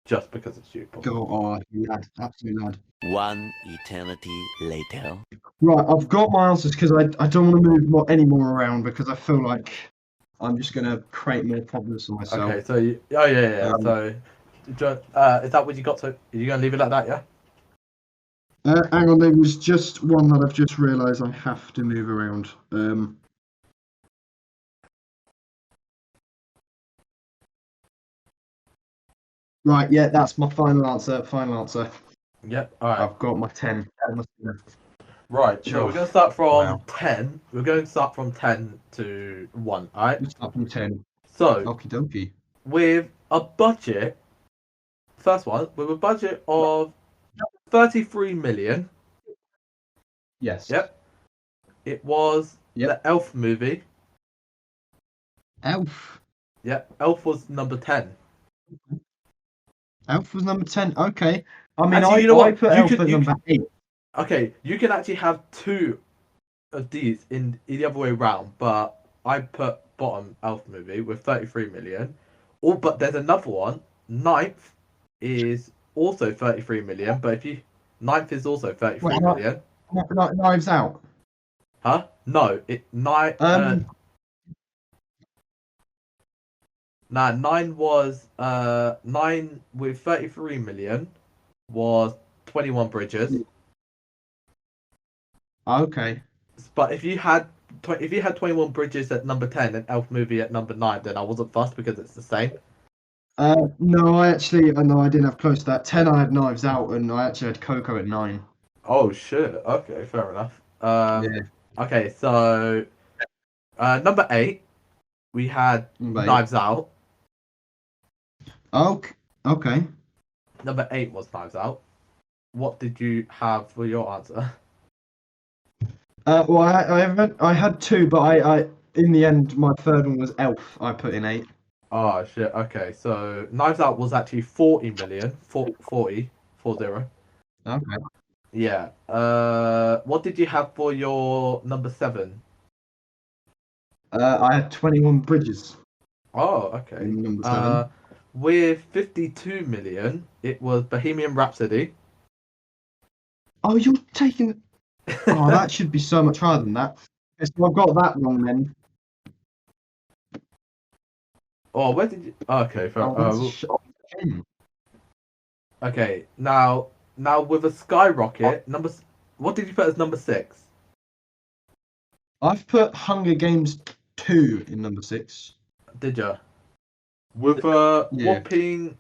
C: Just because it's you.
B: Go on, lad, absolute lad.
D: One eternity later.
B: Right, I've got my answers because I don't want to move any more around because I feel like I'm just going to create more problems for myself.
C: Okay, so yeah. So, is that what you got? So, are you going to leave it like that? Yeah.
B: Hang on, there was just one that I've just realised I have to move around. Right, yeah, that's my final answer.
C: Yep. All right.
B: I've got my 10.
C: Right. So we're going to start from 10.
B: Wow.
C: We're going to start from 10 to 1. All right.
B: Start from 10.
C: So,
B: Okie dokie.
C: with a budget, first one, with a budget of 33 million.
B: Yes.
C: Yep. It was the Elf movie.
B: Elf.
C: Yep. Elf was number 10.
B: Elf was number 10. Okay. I mean,
C: Actually,
B: I put Elf at number 8.
C: Okay, you can actually have 2 of these in the other way round, but I put bottom Elf movie with 33 million. Oh, but there's another one. 9th is also 33 million, but 9th is also 33 million.
B: Knives Out.
C: Huh? No, 9 was 9 with 33 million was 21 Bridges.
B: Okay.
C: But if you had 21 Bridges at number 10 and Elf movie at number 9, then I wasn't fussed because it's the same.
B: No, I didn't have close to that. 10 I had Knives Out and I actually had Coco at 9.
C: Oh shit. Okay, fair enough. Okay, so number 8 we had Knives Out.
B: Okay.
C: Number 8 was Knives Out. What did you have for your answer?
B: Well, I had 2, but I in the end my third one was Elf. I put in 8.
C: Oh shit. Okay, so Knives Out was actually 40 million. 40.
B: Okay.
C: Yeah. What did you have for your number 7?
B: I had 21 Bridges.
C: Oh, okay.
B: Number 7.
C: With 52 million, it was Bohemian Rhapsody.
B: Oh, you're taking. Oh, that should be so much higher than that. So I've got that wrong then.
C: Oh, where did you? Okay, fair.
B: Oh,
C: okay, now with a skyrocket, what did you put as number 6?
B: I've put Hunger Games 2 in number 6.
C: Did you? With a whopping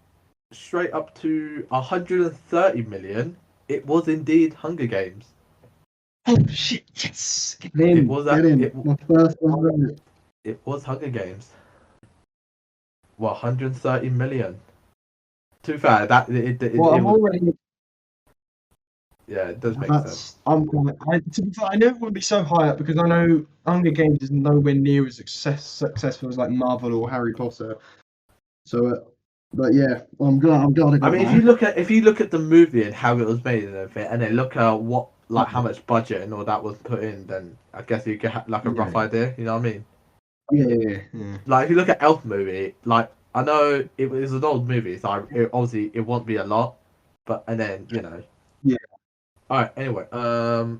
C: straight up to 130 million, it was indeed Hunger Games.
B: Oh shit! Yes, get in.
C: It was
B: my first one.
C: It was Hunger Games. What, 130 million? Too fair, that
B: I'm already.
C: Yeah, it does make sense.
B: I know it wouldn't be so high up because I know Hunger Games is nowhere near as successful as like Marvel or Harry Potter. So, but yeah, I'm glad I got
C: I mean, if you look at the movie and how it was made and everything, and then look at how much budget and all that was put in, then I guess you get like a rough idea. You know what I mean?
B: Yeah.
C: Like if you look at Elf movie, like I know it was an old movie, so obviously it won't be a lot, and then
B: Yeah.
C: All right. Anyway,
B: It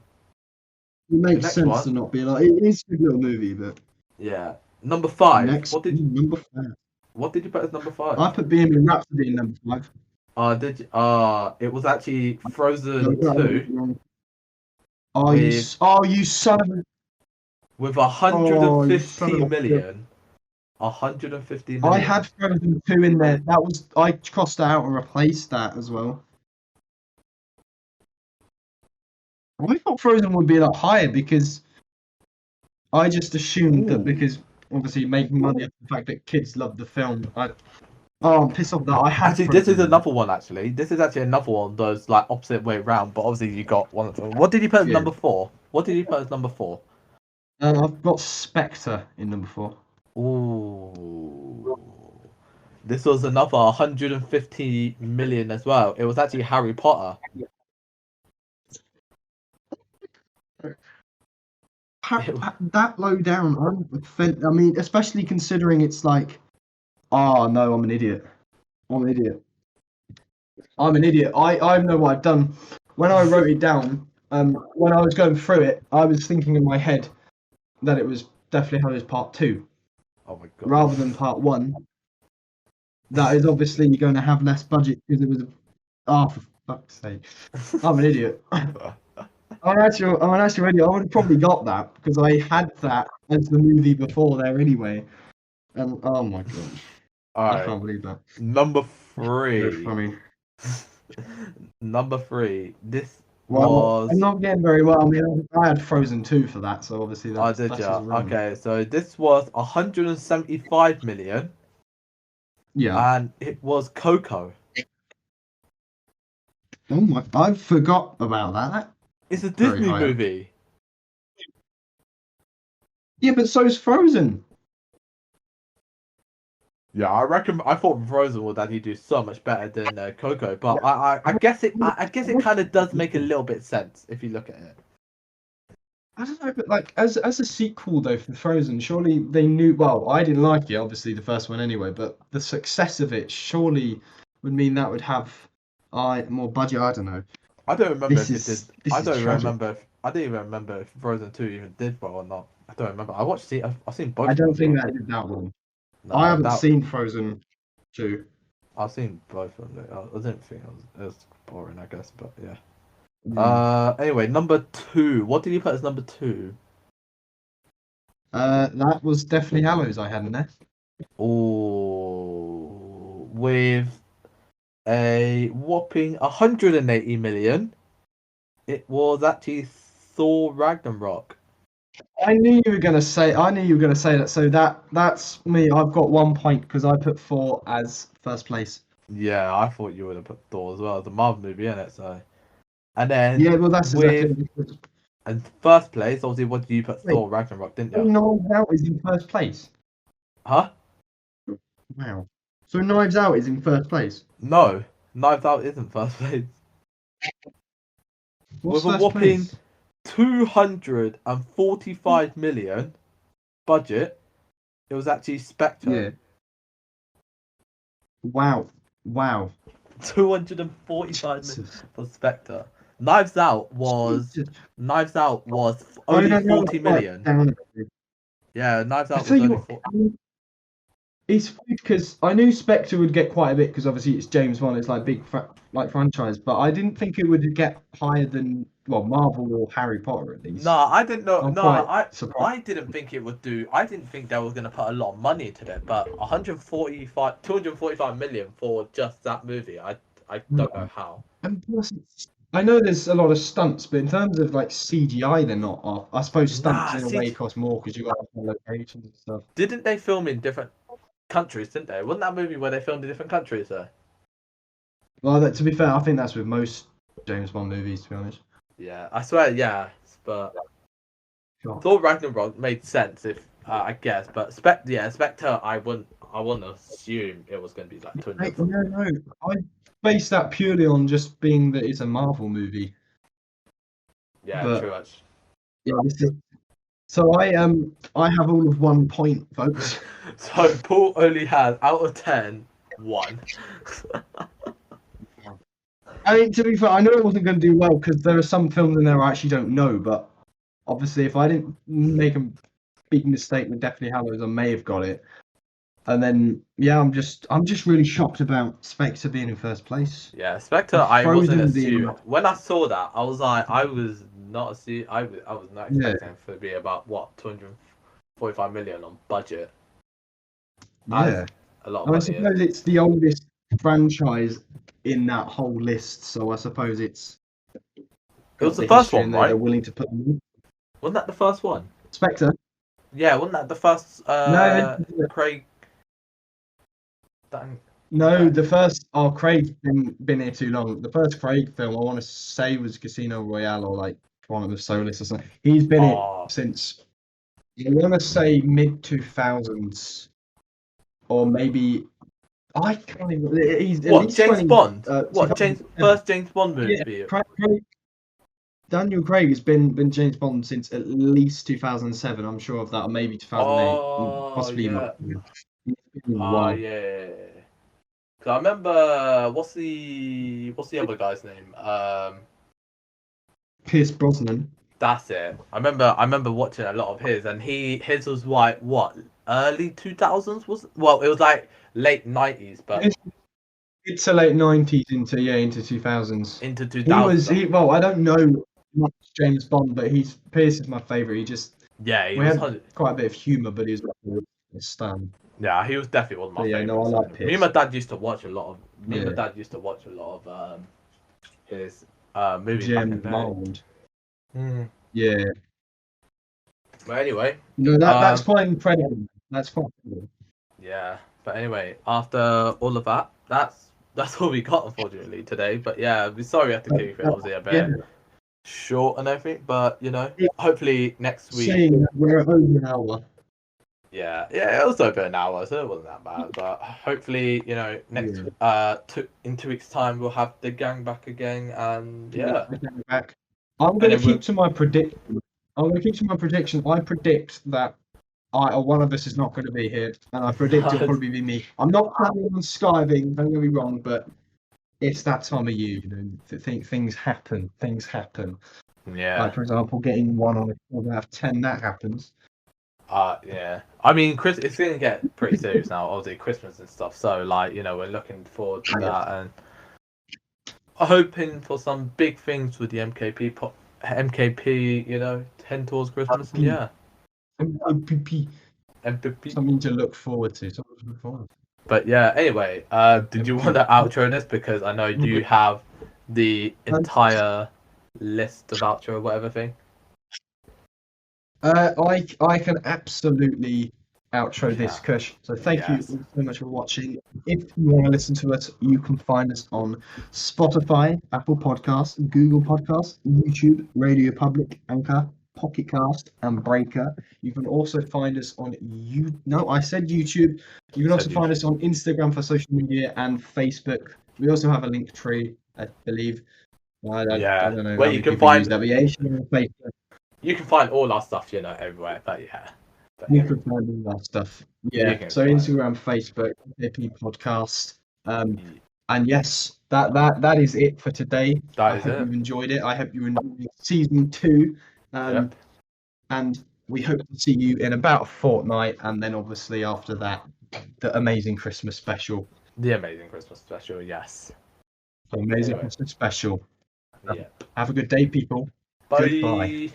B: makes
C: next
B: sense
C: one.
B: to not be like it is a good little movie, but
C: Yeah, number 5.
B: next number 5.
C: What did you put as number 5?
B: I put Bohemian Rhapsody in number 5.
C: Did you? It was actually Frozen
B: No,
C: 2
B: Oh, you son of a...
C: with
B: Oh, you son
C: 150
B: of a...
C: million. 150
B: I
C: million.
B: had Frozen 2 in there. I crossed that out and replaced that as well. I thought Frozen would be a lot higher because I just assumed that because obviously making money off the fact that kids love the film. I'm pissed off that I had.
C: Actually, this is another one. Actually, this is actually another one. Those like opposite way round. But obviously, you got one of them. What did you put as number 4? What did you put as number 4?
B: I've got Spectre in number 4.
C: Ooh. This was another 150 million as well. It was actually Harry Potter.
B: That low down, I mean, especially considering it's like, oh no, I'm an idiot. I'm an idiot. I know what I've done. When I wrote it down, when I was going through it, I was thinking in my head that it was definitely Hallows Part 2.
C: Oh my god.
B: Rather than Part 1. That is obviously you're going to have less budget because it was. Oh, for fuck's sake! I'm an idiot. I'm an actual idiot. I would have probably got that because I had that as the movie before there anyway. And oh my god, I can't believe that.
C: Number 3.
B: Very funny.
C: Number 3. This
B: Well,
C: was.
B: I'm not getting very well. I mean, I had Frozen 2 for that, so obviously that's.
C: Did
B: that's
C: you?
B: irrelevant.
C: Okay, so this was 175 million.
B: Yeah.
C: And it was Coco.
B: Oh my! I forgot about that.
C: It's a Disney movie.
B: Yeah, but so's Frozen.
C: Yeah, I thought Frozen would actually do so much better than Coco, but I guess it kind of does make a little bit sense if you look at it.
B: I don't know, but like as a sequel though for Frozen, surely they knew. Well, I didn't like it, obviously the first one anyway, but the success of it surely would mean that would have more budget. I don't know.
C: I don't remember if
B: This
C: it
B: is-
C: did.
B: this
C: I
B: is
C: don't
B: tragic.
C: remember. I didn't even remember if Frozen 2 even did well or not. I don't remember. I've seen both.
B: I don't
C: of
B: think
C: them.
B: that did that one.
C: No,
B: I haven't seen Frozen 2.
C: I've seen both of them. I didn't think it was boring, I guess, but yeah. Anyway, number 2. What did you put as number 2?
B: That was definitely Hallows I had in there.
C: Oh, with a whopping 180 million, it was actually Thor Ragnarok.
B: I knew you were gonna say that. So that's me. I've got 1 point because I put 4 as first place.
C: Yeah, I thought you would have put Thor as well. It's a Marvel movie, isn't it? So, and then
B: Yeah, well that's exactly.
C: and first place, obviously, what did you put?
B: Wait.
C: Thor Ragnarok, didn't you?
B: Knives Out is in first place.
C: Huh?
B: Wow. So Knives Out is in first place.
C: No, Knives Out isn't first place.
B: What's
C: With a
B: first
C: whopping
B: place?
C: 245 million budget, it was actually Spectre.
B: Yeah. Wow.
C: 245 million for Spectre. Knives Out was only 40 million. Yeah, Knives Out was only 40.
B: It's funny because I knew Spectre would get quite a bit because obviously it's James Bond. It's like big franchise, but I didn't think it would get higher than Marvel or Harry Potter at least.
C: No, I didn't know. I
B: didn't
C: think it would do. I didn't think they were going to put a lot of money into it, but 245 million for just that movie. I don't know how.
B: And plus, I know there's a lot of stunts, but in terms of like CGI, they're not off. I suppose stunts in a way cost more because you got locations and stuff.
C: Didn't they film in different countries? Didn't they? Wasn't that a movie where they filmed in different countries? Though.
B: Well, to be fair, I think that's with most James Bond movies. To be honest.
C: Yeah, I swear, yeah, but
B: Sure.
C: Thor Ragnarok made sense if I guess, but Spectre, I wouldn't assume it was going to be like 200.
B: No, I base that purely on just being that it's a Marvel movie.
C: Yeah,
B: but-
C: true. Actually.
B: Yeah, So I have all of 1 point, folks.
C: So Paul only has out of 10, 1.
B: I mean, to be fair, I know it wasn't going to do well because there are some films in there I actually don't know. But obviously, if I didn't make a big mistake with Deathly Hallows, I may have got it. And then, yeah, I'm just really shocked about Spectre being in first place.
C: Yeah, Spectre. I wasn't
B: Frozen being-
C: assuming. When I saw that, I was like, I was not assuming. I was not
B: Yeah.
C: expecting it to be about what 245 million on budget.
B: Yeah,
C: As a lot of
B: I
C: money.
B: suppose it's the oldest franchise in that whole list, so I suppose it's.
C: It was the first one, right?
B: They're willing to put them in.
C: Wasn't that the first one?
B: Spectre.
C: Yeah, wasn't that the first?
B: No,
C: Craig. Dang.
B: No, the first. Oh, Craig's been here too long. The first Craig film I want to say was Casino Royale or like Quantum of Solace or something. He's been here since. I want to say mid 2000s, or maybe. I can't even. He's at
C: What
B: least
C: James
B: 20,
C: Bond?
B: What
C: First James Bond movie?
B: Yeah, Daniel Craig has been James Bond since at least 2007. I'm sure of that, or maybe 2008, possibly.
C: Yeah.
B: Wow.
C: Yeah. Cause I remember what's the other guy's name?
B: Pierce Brosnan.
C: That's it. I remember watching a lot of his, and his was like what early 2000s it was like late 90s, but
B: It's a late 90s into 2000s.
C: into 2000s.
B: Well, I don't know much James Bond, but Pierce is my favourite.
C: He
B: we
C: was
B: had quite a bit of humour, but he was like a stan.
C: Yeah, he was definitely one of my favorites.
B: No, I like Pierce.
C: Me and my dad used to watch a lot of his movies back in the day.
B: Bond. Yeah.
C: But anyway,
B: no, that's quite incredible. That's quite cool.
C: Yeah, but anyway, after all of that, that's all we got unfortunately today. But yeah, we're sorry we have to keep it obviously a bit short and everything. But hopefully next week.
B: Saying we're over an hour.
C: Yeah, it was over an hour, so it wasn't that bad. But hopefully, next in 2 weeks' time we'll have the gang back again, and
B: back. I'm going to keep to my prediction. I predict that one of us is not going to be here, and I predict it'll probably be me. I'm not planning on skiving. Don't get me wrong, but it's that time of year. Things happen.
C: Yeah.
B: Like for example, getting 1 on a 4 out of 10 that happens.
C: Yeah. I mean, it's going to get pretty serious now, obviously, Christmas and stuff. So, we're looking forward to that and hoping for some big things with the MKP, 10 towards Christmas. And yeah.
B: MPP. Something to look forward to.
C: But yeah, anyway, did you want to outro this? Because I know you have the entire list of outro, whatever thing.
B: I can absolutely outro this, Kush. So thank you so much for watching. If you want to listen to us, you can find us on Spotify, Apple Podcasts, Google Podcasts, YouTube, Radio Public, Anchor, Pocket Cast, and Breaker. You can also find us on YouTube. You can also find us on Instagram for social media and Facebook. We also have a link tree, I believe. I don't know.
C: Where you can find
B: that, but Facebook.
C: You can find all our stuff, everywhere. But yeah.
B: You can find all our stuff. Yeah. So Instagram, Facebook, M.K.P Podcast. And yes, that is it for today. I hope you've enjoyed it. I hope you enjoyed season 2. And we hope to see you in about a fortnight, and then obviously after that, the amazing Christmas special.
C: The amazing Christmas special, yes.
B: The amazing Christmas special. Have a good day, people.
C: Bye.
B: Goodbye.